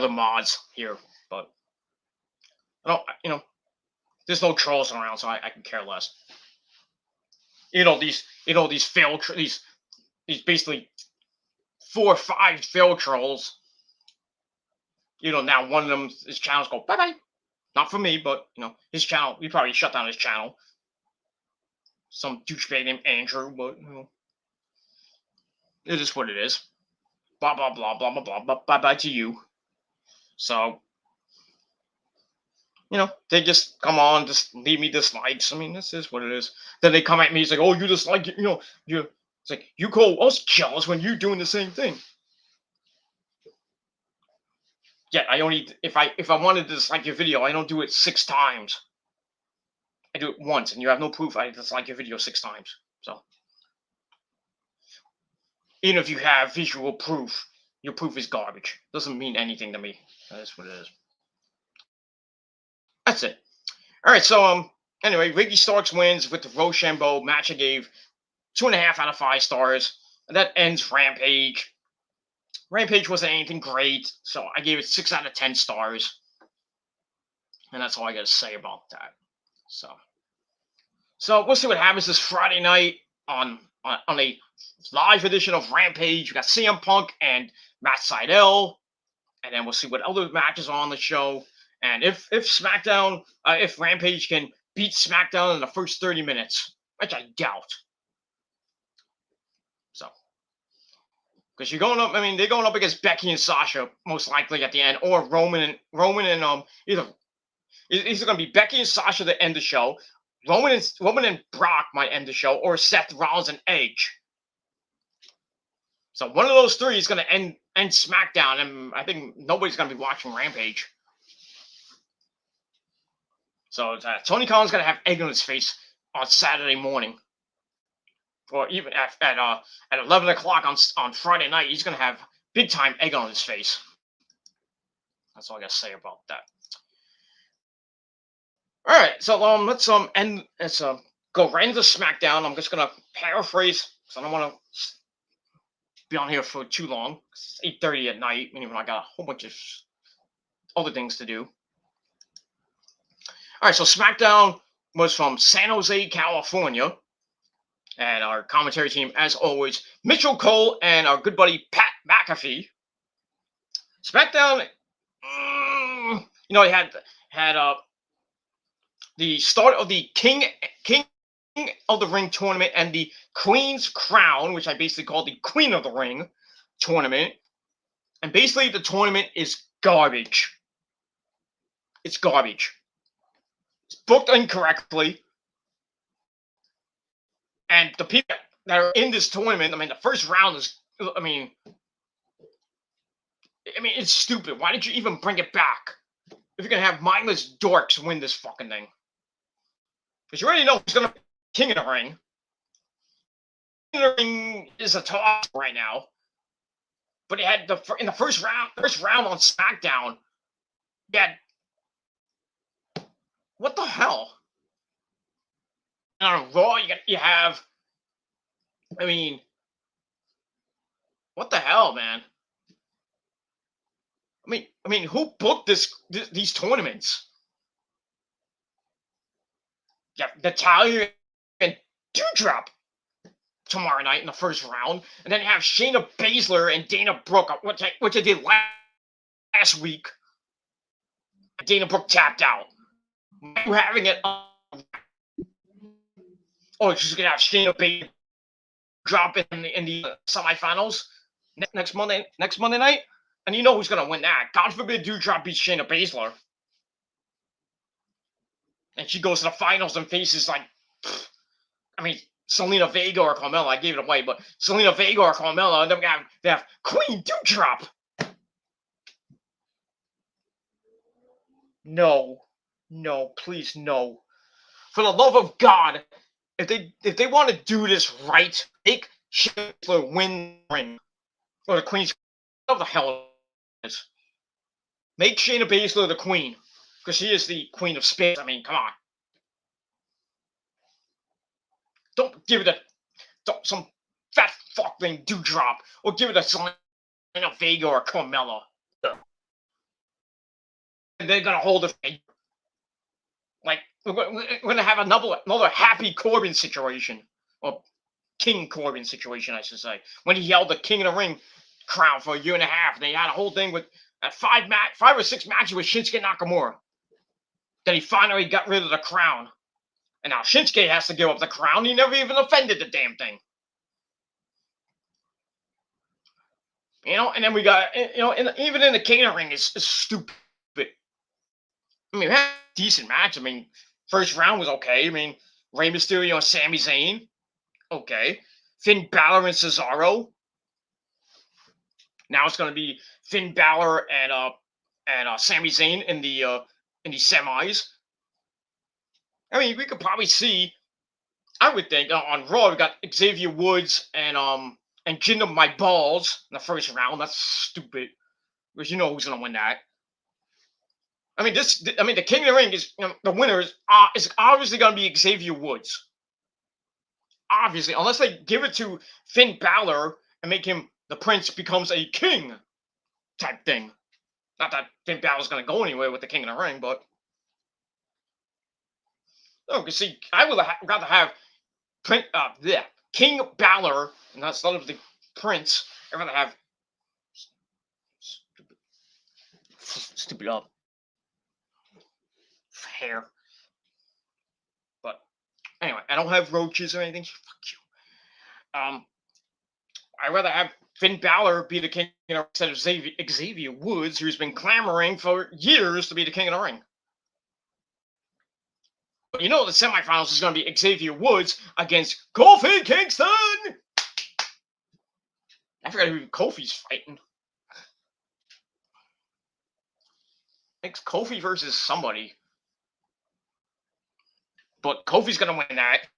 mods here, but I don't. There's no trolls around, so I can care less. These basically 4 or 5 failed trolls. Now one of them, his channels go bye bye. Not for me, but his channel. We probably shut down his channel. Some douchebag named Andrew, but it is what it is. Blah blah blah blah blah blah blah. Bye bye to you. So they just come on, just leave me dislikes. I mean, this is what it is. Then they come at me. It's like, oh, you dislike it. It's like you call us jealous when you're doing the same thing. Yeah, I only if I wanted to dislike your video, I don't do it 6 times. I do it once, and you have no proof I dislike your video 6 times. So even if you have visual proof, your proof is garbage. Doesn't mean anything to me. That's what it is. That's it. All right. So anyway, Ricky Starks wins with the Rochambeau match. I gave 2.5 out of 5 stars, and that ends Rampage. Rampage wasn't anything great, so I gave it 6 out of 10 stars. And that's all I got to say about that. So we'll see what happens this Friday night on a live edition of Rampage. We got CM Punk and Matt Sydal, and then we'll see what other matches are on the show. And if SmackDown, if Rampage can beat SmackDown in the first 30 minutes, which I doubt. So, because you're going up, I mean, they're going up against Becky and Sasha most likely at the end, or Roman and either it's going to be Becky and Sasha that end the show. Roman and Brock might end the show, or Seth Rollins and Edge. So one of those three is going to end SmackDown, and I think nobody's going to be watching Rampage. So Tony Khan's going to have egg on his face on Saturday morning, or even at 11 o'clock on Friday night. He's going to have big time egg on his face. That's all I got to say about that. All right, so let's go right into SmackDown. I'm just gonna paraphrase, because I don't want to be on here for too long. It's 8:30 at night, meaning I got a whole bunch of other things to do. All right, so SmackDown was from San Jose, California, and our commentary team, as always, Mitchell Cole and our good buddy Pat McAfee. SmackDown, he had the start of the King of the Ring tournament and the Queen's Crown, which I basically call the Queen of the Ring tournament. And basically the tournament is garbage. It's garbage. It's booked incorrectly. And the people that are in this tournament, I mean, the first round is, I mean, it's stupid. Why did you even bring it back? If you're going to have mindless dorks win this fucking thing. Because you already know who's going to be King of the Ring. King of the Ring is a toss right now. But it had in the first round on SmackDown, you had, what the hell? And on Raw, you have, I mean, what the hell, man? I mean, who booked these tournaments? Yeah, Natalia and Doudrop tomorrow night in the first round, and then you have Shayna Baszler and Dana Brooke, which I did last week. Dana Brooke tapped out. We're having it. Oh, she's gonna have Shayna Baszler drop in the semifinals next Monday night, and you know who's gonna win that? God forbid Doudrop beats Shayna Baszler. And she goes to the finals and faces Selena, Vega, or Carmilla. I gave it away, but Selena, Vega, or Carmilla, and then they have Queen Doudrop. No, please, no. For the love of God, if they want to do this right, make Shayna Baszler win the ring, or the Queen's. What the hell it is? Make Shayna Baszler the Queen, because she is the Queen of Spades. I mean, come on. Don't give it some fat fuck named Doudrop, or give it a Selena, Vega, or Carmella. And they're gonna hold it. Like we're gonna have another Happy Corbin situation, or King Corbin situation, I should say, when he held the King of the Ring crown for a year and a half. And they had a whole thing with 5 or 6 matches with Shinsuke Nakamura. Then he finally got rid of the crown. And now Shinsuke has to give up the crown. He never even offended the damn thing. And then we got, even in the King of the Ring is stupid. I mean, we had a decent match. I mean, first round was okay. I mean, Rey Mysterio and Sami Zayn, okay. Finn Balor and Cesaro. Now it's going to be Finn Balor and Sami Zayn in the semis. I mean, we could probably see, I would think, on Raw, we got Xavier Woods and Jinder My Balls in the first round. That's stupid. Because you know who's going to win that. I mean, the King of the Ring is, the winner is obviously going to be Xavier Woods. Obviously, unless they give it to Finn Balor and make him, the Prince becomes a king type thing. Not that Finn Balor's going to go anywhere with the King of the Ring, but No, because see, I would rather have King Balor, and that's not of the Prince. I'd rather have stupid hair. But anyway, I don't have roaches or anything. Fuck you. I'd rather have Finn Balor be the king instead of Xavier Woods, who's been clamoring for years to be the king of the ring. But you know the semifinals is going to be Xavier Woods against Kofi Kingston! I forgot who Kofi's fighting. It's Kofi versus somebody. But Kofi's going to win that.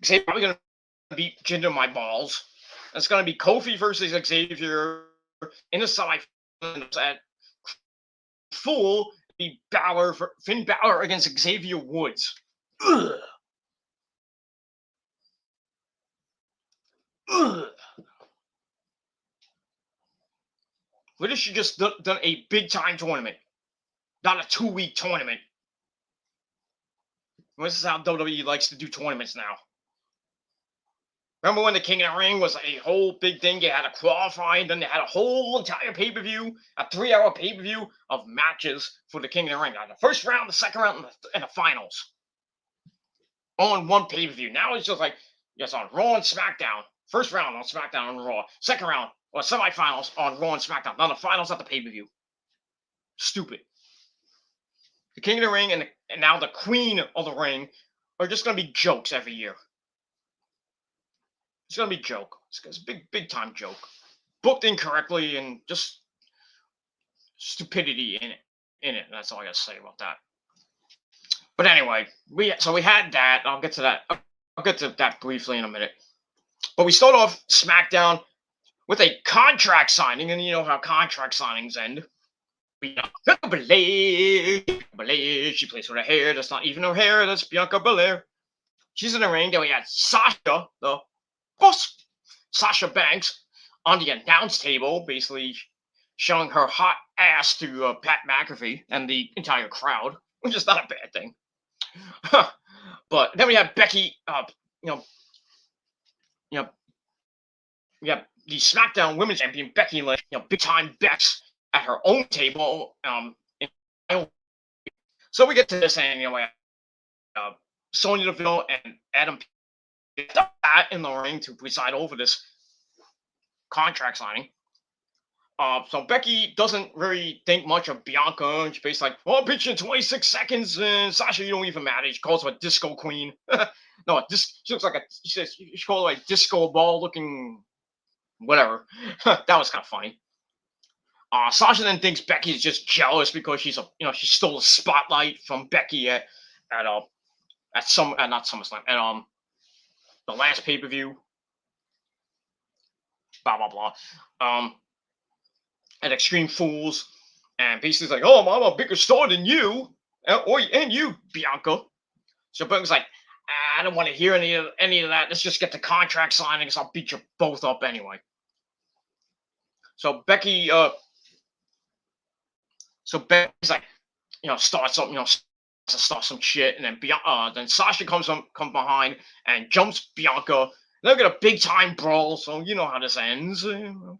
Xavier's probably going to beat Jinder My Balls. It's going to be Kofi versus Xavier in the semifinals at full be Finn Balor against Xavier Woods. Ugh. Ugh. What if she just done a big time tournament? Not a 2-week tournament. This is how WWE likes to do tournaments now. Remember when the King of the Ring was a whole big thing? You had a qualifying, then they had a whole entire pay-per-view, a 3-hour pay-per-view of matches for the King of the Ring. The first round, the second round, and the finals. On one pay-per-view. Now it's just like, yes, on Raw and SmackDown. First round on SmackDown and Raw. Second round, or semifinals on Raw and SmackDown. Now the finals at the pay-per-view. Stupid. The King of the Ring and now the Queen of the Ring are just going to be jokes every year. It's going to be a joke. It's a big time joke. Booked incorrectly and just stupidity in it. That's all I got to say about that. But anyway, we had that. I'll get to that. I'll get to that briefly in a minute. But we start off SmackDown with a contract signing, and you know how contract signings end. Bianca Belair. She plays with her hair. That's not even her hair. That's Bianca Belair. She's in the ring. Then we had Sasha, the boss, Sasha Banks, on the announce table, basically showing her hot ass to Pat McAfee and the entire crowd, which is not a bad thing. But then we have Becky, we have the SmackDown Women's Champion Becky Lynch, big time Bex at her own table. So we get to this, and Sonya Deville and Adam in the ring to preside over this contract signing. So Becky doesn't really think much of Bianca, and she's basically like, "Well, I'll pitch in 26 seconds, and Sasha, you don't even matter." She calls her a disco queen. No, she looks like she called her a disco ball looking whatever. That was kind of funny. Sasha then thinks Becky is just jealous because she stole a spotlight from Becky at not SummerSlam, at the last pay-per-view. Blah blah blah. At Extreme Fools, and basically like, "Oh, I'm a bigger star than you, and you, Bianca." So Becky's like, "I don't want to hear any of that. Let's just get the contract signings. I'll beat you both up anyway." So Becky's like, starts up, to start some shit, and then Sasha comes behind and jumps Bianca. They'll get a big time brawl, so you know how this ends.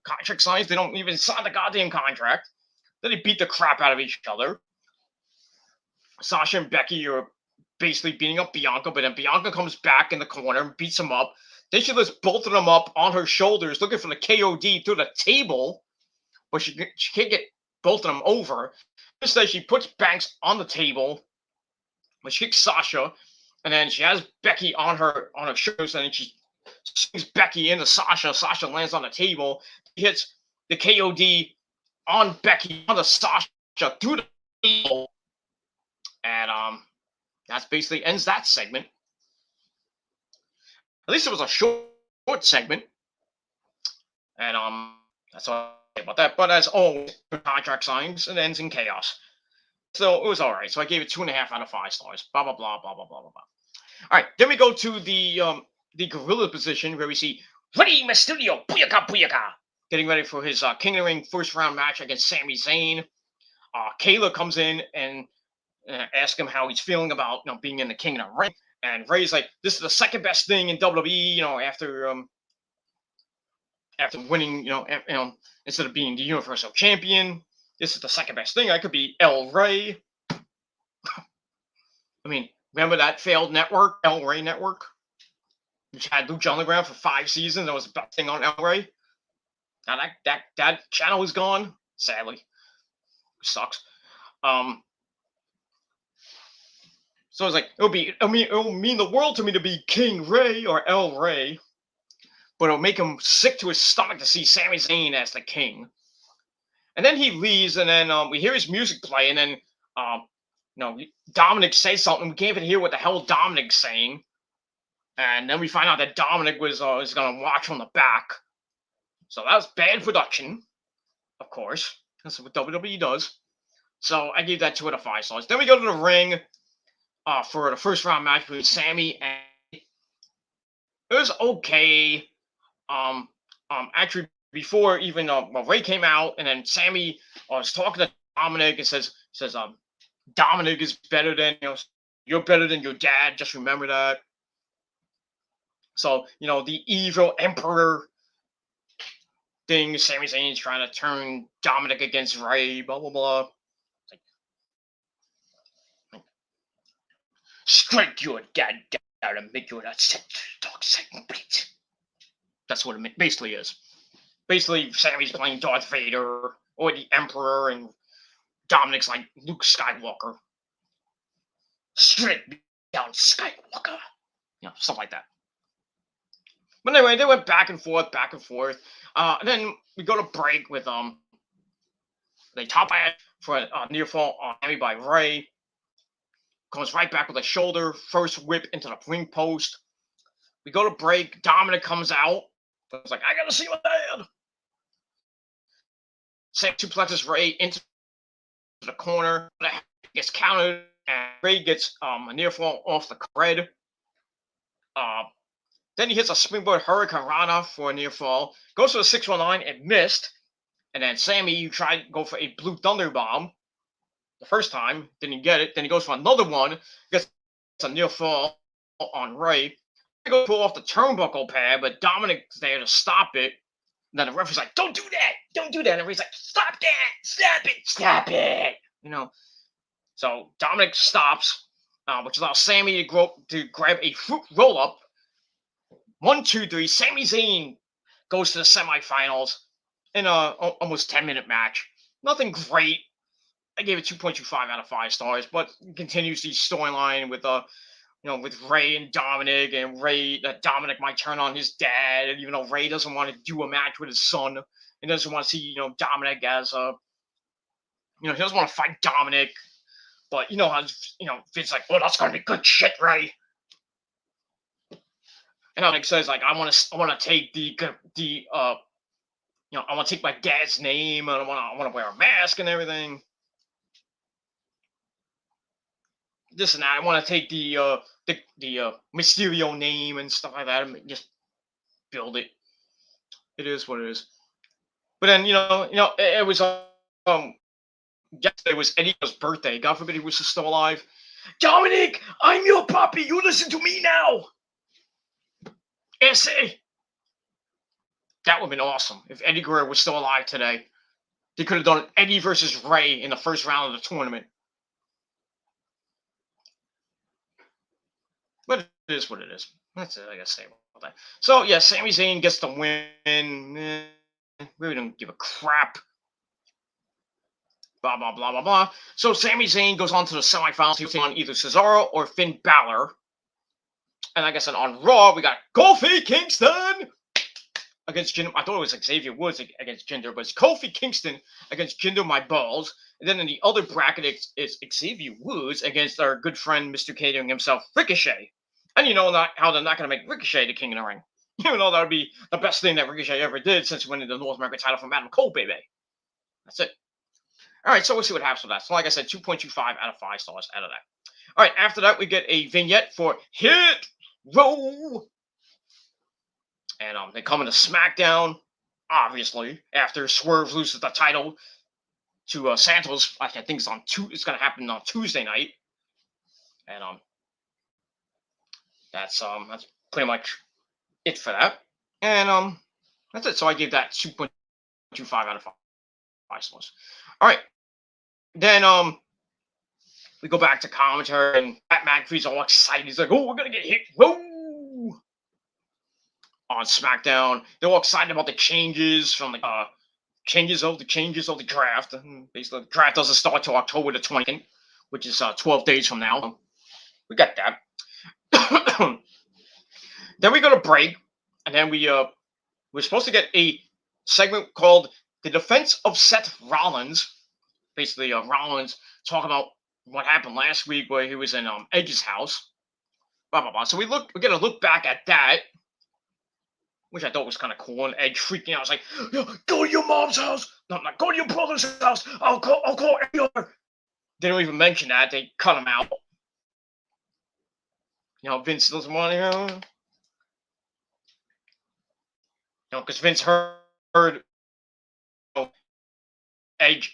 Contract signs, they don't even sign the goddamn contract. Then they beat the crap out of each other. Sasha and Becky are basically beating up Bianca, but then Bianca comes back in the corner and beats them up. Then she lifts both of them up on her shoulders, looking for the KOD through the table, but she can't get both of them over. Instead, she puts Banks on the table, but she kicks Sasha, and then she has Becky on her shoulders, and then she swings Becky into Sasha. Sasha lands on the table. He hits the KOD on Becky, on the Sasha through the table. And that's basically ends that segment. At least it was a short segment. And that's all I say about that. But as always, contract signs, it ends in chaos. So it was all right. So I gave it 2.5 out of 5 stars. Blah blah blah blah blah blah blah. All right, then we go to the gorilla position where we see Rey Mysterio, booyaka booyaka, getting ready for his King of the Ring first round match against Sami Zayn. Kayla comes in and asks him how he's feeling about being in the King of the Ring, And Ray's like, this is the second best thing in WWE, you know, after winning, instead of being the Universal Champion, this is the second best thing. I could be El Rey. I mean, remember that failed network, El Rey Network, which had Lucha Underground for 5 seasons? That was the best thing on El Rey. Now that channel is gone, sadly. It sucks. So it's like it'll mean the world to me to be King Ray or El Rey, but it'll make him sick to his stomach to see Sami Zayn as the king. And then he leaves, and then we hear his music play, and then Dominic says something. We can't even hear what the hell Dominic's saying. And then we find out that Dominic is gonna watch from the back. So that was bad production, of course. That's what WWE does. So I gave that 2 out of 5 stars. Then we go to the ring for the first round match between Sami and it was okay. Actually, before even Ray came out, and then Sami was talking to Dominic and says Dominic is better than you're better than your dad. Just remember that. So the evil emperor thing. Sami Zayn's trying to turn Dominic against Ray. Blah blah blah. Strike your dad down and make you an dark side complete. That's what it basically is. Basically, Sami's playing Darth Vader or the Emperor, and Dominic's like Luke Skywalker. Strike me down, Skywalker. Stuff like that. But anyway, they went back and forth. And then we go to break with they top ad for a near fall on Sami by Ray. Comes right back with a shoulder, first whip into the ring post. We go to break. Dominic comes out. It's like, I gotta see my dad. Sami suplexes Ray into the corner. Gets countered, and Ray gets a near fall off the red. Then he hits a springboard Hurricane Rana for a near fall. Goes for the 619 and missed. And then Sami tried to go for a Blue Thunder Bomb. The first time, didn't get it. Then he goes for another one, gets a near fall on Ray. He goes to pull off the turnbuckle pad, but Dominic's there to stop it. And then the referee's like, "Don't do that! Don't do that!" And Ray's like, "Stop that! Stop it! Stop it!" So Dominic stops, which allows Sami to grab a fruit roll-up. 1, 2, 3. Sami Zayn goes to the semifinals in a almost 10-minute match. Nothing great. I gave it 2.25 out of 5 stars, but continues the storyline with with Ray and Dominic, and Dominic might turn on his dad, and even though Ray doesn't want to do a match with his son, and doesn't want to see Dominic as he doesn't want to fight Dominic, but how Vince's like, "Oh, that's gonna be good shit, Ray." And Dominic says like, I want to take I want to take my dad's name, and I want to wear a mask and everything. This and that. I want to take the Mysterio name and stuff like that, and just build it. It is what it is. But then it was yesterday was Eddie's birthday. God forbid he was still alive. Dominic, I'm your puppy. You listen to me now. Essay. That would have been awesome if Eddie Guerrero was still alive today. They could have done Eddie versus Ray in the first round of the tournament. But it is what it is. That's it, I gotta say about that. So, yeah, Sami Zayn gets the win. Really don't give a crap. Blah, blah, blah, blah, blah. So, Sami Zayn goes on to the semifinals. He'll on either Cesaro or Finn Balor. And like I said, on Raw, we got Kofi Kingston against Jinder. I thought it was Xavier Woods against Jinder, but it's Kofi Kingston against Jinder Mahal. And then in the other bracket, it's Xavier Woods against our good friend, Mr. Catering himself, Ricochet. And how they're not going to make Ricochet the king of the ring. Even though that would be the best thing that Ricochet ever did since winning the North American title from Adam Cole, baby. That's it. All right, so we'll see what happens with that. So like I said, 2.25 out of 5 stars out of that. All right, after that, we get a vignette for Hit Row. And they come into SmackDown, obviously, after Swerve loses the title to Santos. I think it's going to happen on Tuesday night. And that's pretty much it for that. And that's it. So I gave that 2.25 out of 5 stars. All right. Then we go back to commentary, and Pat McAfee's all excited. He's like, "Oh, we're gonna get hit! Whoa!" On SmackDown, they're all excited about the changes from the changes of the draft. And basically, the draft doesn't start till October the 20th, which is 12 days from now. We got that. Then we go to break, and then we're supposed to get a segment called "The Defense of Seth Rollins." Basically, Rollins talking about what happened last week where he was in Edge's house. Blah blah blah. So we're gonna look back at that, which I thought was kind of cool. And Edge freaking out. I was like, "Go to your mom's house. No, not go to your brother's house. I'll call AR." They don't even mention that. They cut him out. Vince doesn't want to hear. Because Vince heard Edge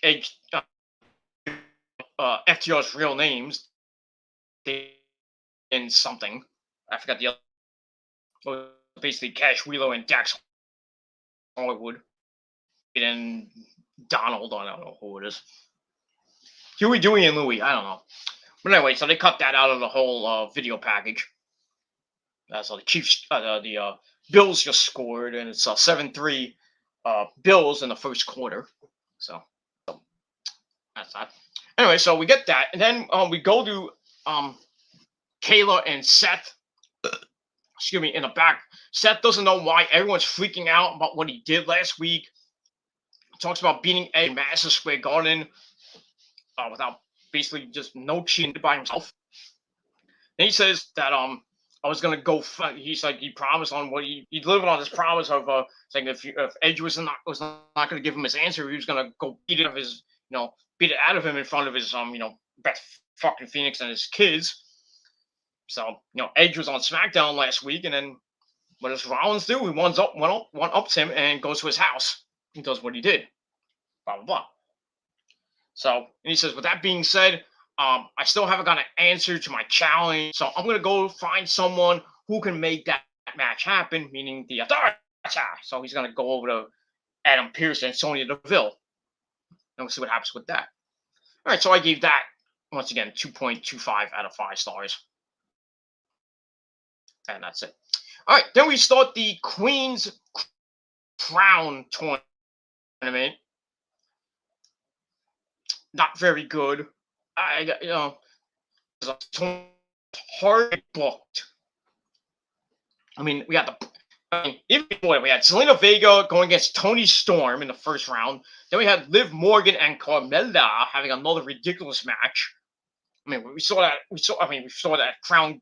FTR's real names in something. I forgot the other. Basically, Cash Wheeler and Dax Hollywood. And Donald, I don't know who it is. Huey, Dewey, and Louie, I don't know. But anyway, so they cut that out of the whole video package. So the Chiefs, the Bills just scored, and it's 7-3 Bills in the first quarter. So that's that. Anyway, so we get that, and then we go to Kayla and Seth. Excuse me, in the back. Seth doesn't know why everyone's freaking out about what he did last week. He talks about beating Edge in Madison Square Garden without basically just no cheating by himself. And he says that I was gonna go. He's like he promised on what he delivered on his promise of saying if Edge was not gonna give him his answer, he was gonna go beat it out of him in front of his Beth fucking Phoenix and his kids. So Edge was on SmackDown last week, and then what does Rollins do? He one ups him and goes to his house. He does what he did. Blah blah blah. So and he says, with that being said, I still haven't got an answer to my challenge, so I'm gonna go find someone who can make that match happen, meaning the Authority. So he's gonna go over to Adam Pearce and Sonya Deville, and we'll see what happens with that. All right, so I gave that once again 2.25 out of 5 stars, and that's it. All right, then we start the Queen's Crown tournament. Not very good. Hard booked. I mean, we had we had Selena Vega going against Toni Storm in the first round. Then we had Liv Morgan and Carmilla having another ridiculous match. I mean, we saw that Crown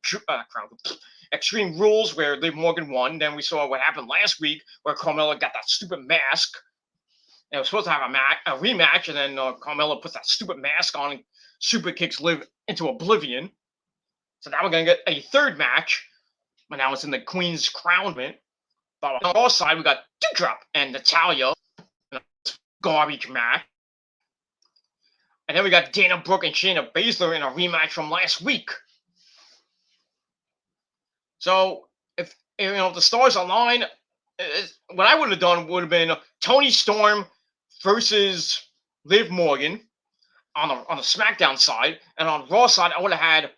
Extreme Rules where Liv Morgan won. Then we saw what happened last week where Carmilla got that stupid mask. And it was supposed to have a rematch, and then Carmilla puts that stupid mask on and super kicks Liv into oblivion. So now we're going to get a third match, but now it's in the Queen's Crown event. But on our side, we got Doudrop and Natalya in a garbage match. And then we got Dana Brooke and Shayna Baszler in a rematch from last week. So if the stars align, what I would have done would have been Toni Storm versus Liv Morgan on the SmackDown side, and on Raw side, I would have had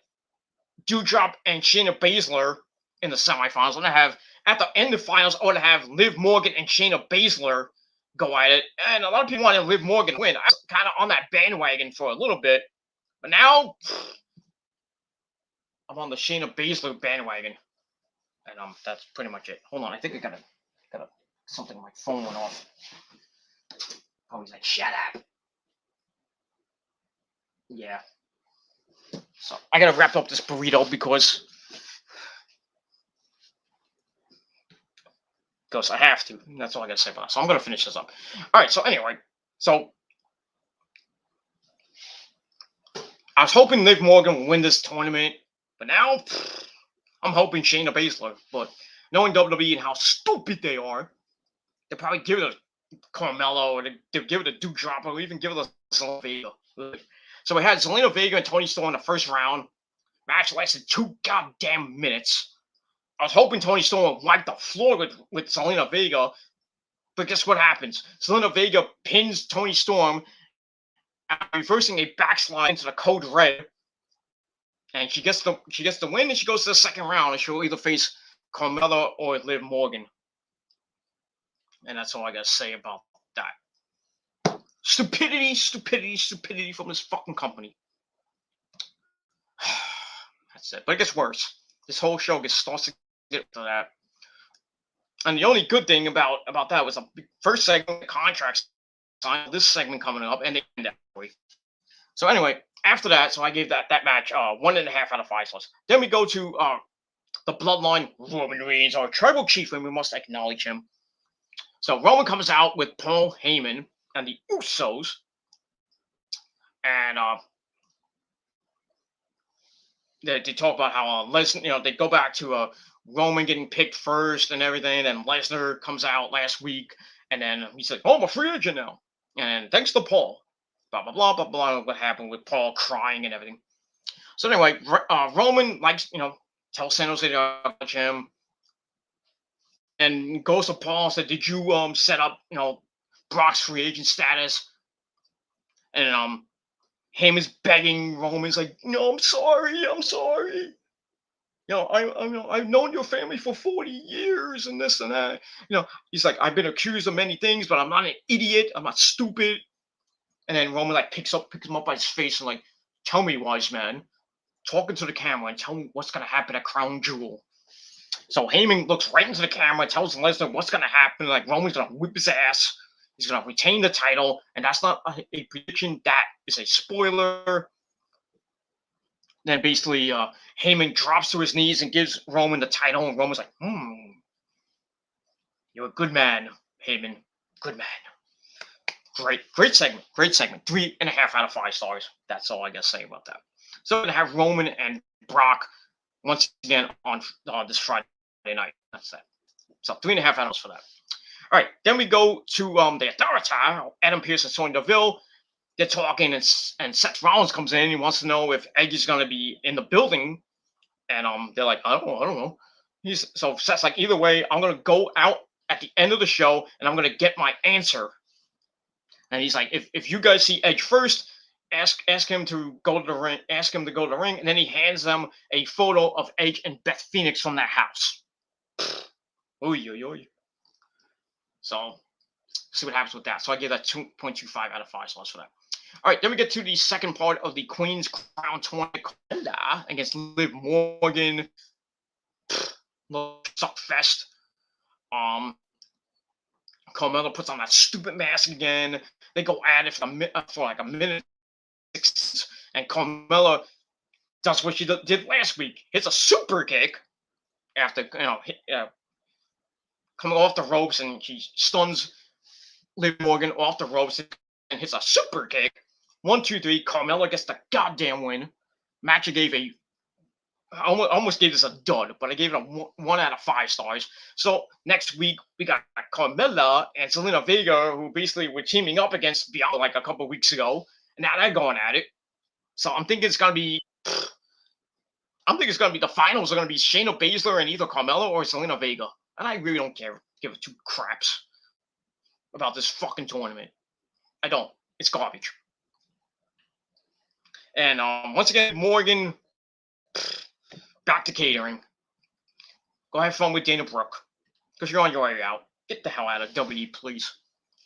Doudrop and Shayna Baszler in the semifinals. And I have at the end of the finals, I would have Liv Morgan and Shayna Baszler go at it. And a lot of people wanted Liv Morgan to win. I was kind of on that bandwagon for a little bit, but now I'm on the Shayna Baszler bandwagon, and that's pretty much it. Hold on, I think I got something. My phone went off. Oh, he's like, shut up. Yeah. So I gotta wrap up this burrito because I have to. That's all I gotta say about it. So I'm gonna finish this up. All right. So anyway, I was hoping Liv Morgan would win this tournament, but now I'm hoping Shayna Baszler. But knowing WWE and how stupid they are, they'll probably give it a Carmella, or they'll give it a Doudrop, or even give it a Zelina Vega. So we had Zelina Vega and Toni Storm in the first round. Match lasted 2 goddamn minutes. I was hoping Toni Storm would wipe the floor with Selena Vega, but guess what happens? Selena Vega pins Toni Storm, reversing a backslide into the Code Red, and she gets the win, and she goes to the second round, and she'll either face Carmilla or Liv Morgan. And that's all I gotta say about that. Stupidity, stupidity, stupidity from this fucking company. That's it. But it gets worse. This whole show starts to get to that. And the only good thing about that was the first segment, the contracts signed, this segment coming up, and they end that way. So anyway, after that, so I gave that match 1.5 out of 5 stars. Then we go to the Bloodline, Roman Reigns, our tribal chief, and we must acknowledge him. So Roman comes out with Paul Heyman and the Usos, and they talk about how Lesnar, they go back to Roman getting picked first and everything. And Lesnar comes out last week, and then he's like, "Oh, I'm a free agent now," and thanks to Paul. Blah blah blah blah blah. What happened with Paul crying and everything. So anyway, Roman likes tells San Jose to touch him, and goes to Paul and said, "Did you set up Brock's free agent status?" And Heyman's begging Roman's like, "No, I'm sorry. I've known your family for 40 years and this and that. He's like, I've been accused of many things, but I'm not an idiot. I'm not stupid." And then Roman picks him up by his face and "Tell me, wise man, talking to the camera, and tell me what's gonna happen at Crown Jewel." So Heyman looks right into the camera, tells Lesnar what's gonna happen. Roman's gonna whip his ass. He's gonna retain the title, and that's not a prediction. That is a spoiler. Then basically, Heyman drops to his knees and gives Roman the title, and Roman's like, "You're a good man, Heyman. Good man." Great segment. 3.5 out of 5 stars. That's all I gotta say about that. So we're gonna have Roman and Brock once again on this Friday night. That's that. So 3.5 out of for that. All right, then we go to the Authority. Adam Pearce and Sonya Deville. They're talking, and Seth Rollins comes in. He wants to know if Edge is gonna be in the building, and they're like, I don't know. So Seth's like, either way, I'm gonna go out at the end of the show, and I'm gonna get my answer. And he's like, if you guys see Edge first, ask him to go to the ring. Ask him to go to the ring, and then he hands them a photo of Edge and Beth Phoenix from that house. Oy. So see what happens with that. So I give that 2.25 out of 5 stars for that. All right, then we get to the second part of the Queen's Crown tournament against Liv Morgan. Suck fest. Carmilla puts on that stupid mask again. They go at it for a minute, and Carmilla does what she did last week. Hits a super kick after coming off the ropes, and she stuns Liv Morgan off the ropes and hits a super kick. 1, 2, 3. Carmilla gets the goddamn win. Match I almost gave this a dud, but I gave it a 1 out of 5 stars. So next week we got Carmilla and Selena Vega, who basically were teaming up against Bianca a couple of weeks ago, and now they're going at it. So I'm thinking it's gonna be. The finals are gonna be Shayna Baszler and either Carmilla or Selena Vega, and I really don't give a 2 craps about this fucking tournament. I don't. It's garbage. And once again, Morgan. Back to catering. Go have fun with Dana Brooke. Because you're on your way out. Get the hell out of WWE, please.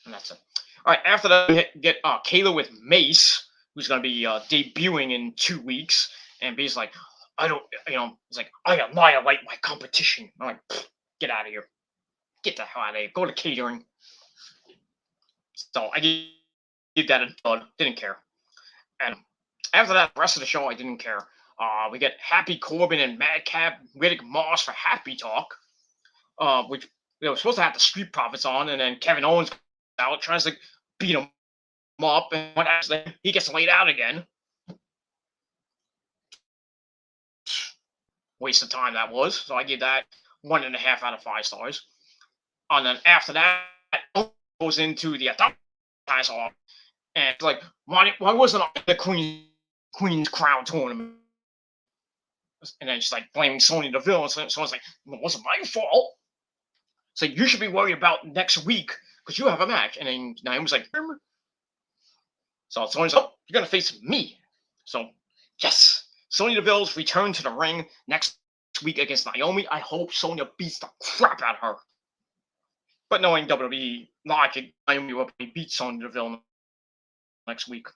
And that's it. All right, after that, we get Kayla with Mace, who's going to be debuting in 2 weeks. And B's like, it's like, I annihilate my competition. I'm like, get out of here. Get the hell out of here. Go to catering. So I gave that a dud. Didn't care. And after that, the rest of the show, I didn't care. We get Happy Corbin and Madcap Riddick Moss for Happy Talk, which they were supposed to have the Street Profits on, and then Kevin Owens comes out, tries to beat him up, and when he gets laid out again. Waste of time that was. So I give that 1.5 out of 5 stars. And then after that, goes into the ties off, and it's like, why wasn't I the Queen's Crown tournament? And then she's like blaming Sonya Deville, and someone's like, well, it wasn't my fault. So you should be worried about next week because you have a match. And then Naomi's like, so Sonya's like, oh, you're gonna face me. So yes, Sonya Deville's return to the ring next week against Naomi. I hope Sonya beats the crap out of her. But knowing WWE logic, Naomi will beat Sonya Deville next week.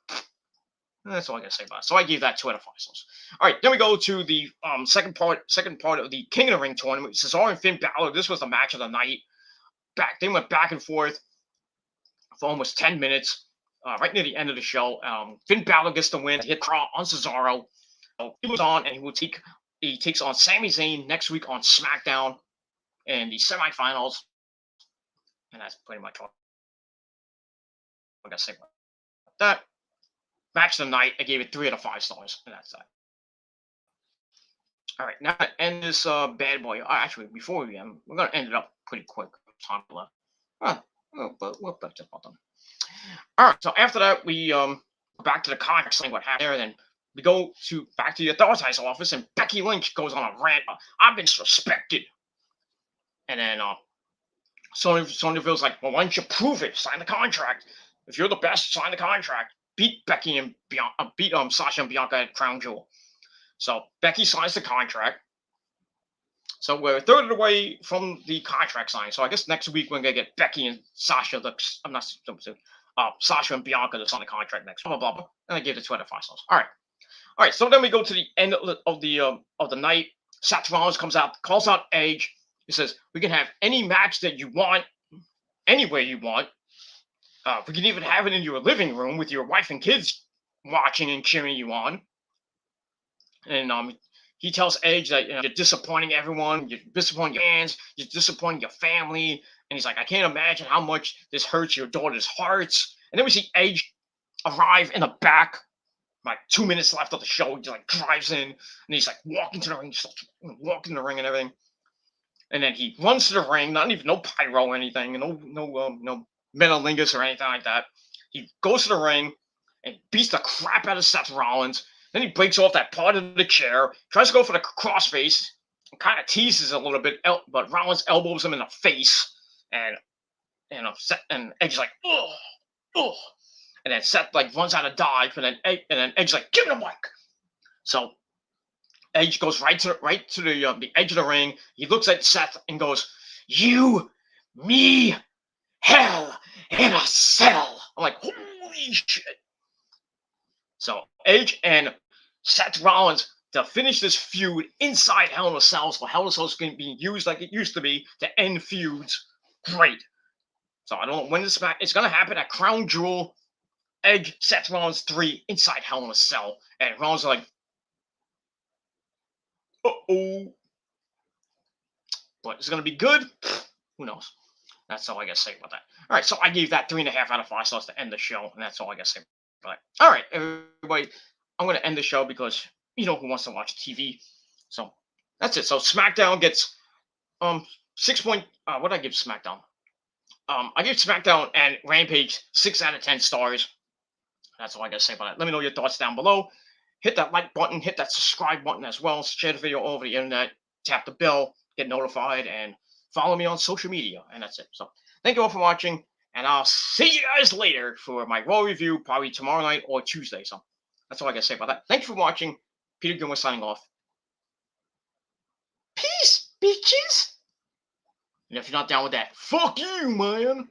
That's all I gotta say about it. So I gave that 2 out of 5 stars. All right, then we go to the second part of the King of the Ring tournament. Cesaro and Finn Balor. This was the match of the night. They went back and forth for almost 10 minutes. Right near the end of the show, Finn Balor gets the win. He hit crawl on Cesaro. So he was on, and he takes on Sami Zayn next week on SmackDown in the semifinals. And that's pretty much all I gotta say about that. Match of the night, I gave it 3 out of 5 stars, and that's that. All right, now to end this bad boy. Actually, before we end, we're gonna end it up pretty quick. Time left. But we'll bet about them. All right, so after that, we go back to the contract, saying what happened there, and then we go back to the authority's office, and Becky Lynch goes on a rant. I've been disrespected, and then Sonya Deville's like, well, why don't you prove it? Sign the contract. If you're the best, sign the contract. Beat Becky and beat Sasha and Bianca at Crown Jewel. So Becky signs the contract. So we're a third of the way from the contract signing. So I guess next week we're gonna get Becky and Sasha. Sasha and Bianca to sign the contract next. Blah blah blah. And I gave it 2 out of 5 stars. All right. So then we go to the end of the night. Seth Rollins comes out, calls out Edge. He says we can have any match that you want, anywhere you want. We can even have it in your living room with your wife and kids watching and cheering you on. And he tells Edge that you're disappointing everyone, you're disappointing your fans, you're disappointing your family. And he's like, I can't imagine how much this hurts your daughter's hearts. And then we see Edge arrive in the back, like 2 minutes left of the show. He just like drives in, and he's like walking to the ring, walking the ring and everything. And then he runs to the ring, no pyro or anything, no metalingus or anything like that. He goes to the ring and beats the crap out of Seth Rollins. Then he breaks off that part of the chair, tries to go for the crossface, and kind of teases a little bit, but Rollins elbows him in the face, and Edge's like, ugh. And then Seth like runs out of dodge, and then Edge's like, give me the mic. So Edge goes right to the edge of the ring. He looks at Seth and goes, "You, me, hell in a cell." I'm like, holy shit. So Edge and Seth Rollins to finish this feud inside Hell in a Cell. So Hell in a Cell is going to be used like it used to be to end feuds. Great. So I don't know when this match. It's going to happen at Crown Jewel. Edge, Seth Rollins 3 inside Hell in a Cell. And Rollins is like, uh-oh. But it's going to be good. Who knows? That's all I got to say about that. All right, so I gave that 3.5 out of 5 stars to end the show, and that's all I got to say about it. All right, everybody, I'm going to end the show because you know who wants to watch TV. So that's it. So SmackDown gets 6 point. What did I give SmackDown? I gave SmackDown and Rampage 6 out of 10 stars. That's all I got to say about it. Let me know your thoughts down below. Hit that like button, hit that subscribe button as well. Share the video all over the internet. Tap the bell, get notified, and follow me on social media. And that's it. So thank you all for watching, and I'll see you guys later for my Raw review, probably tomorrow night or Tuesday. So that's all I got to say about that. Thank you for watching. Peter Gilmore signing off. Peace, bitches. And if you're not down with that, fuck you, man.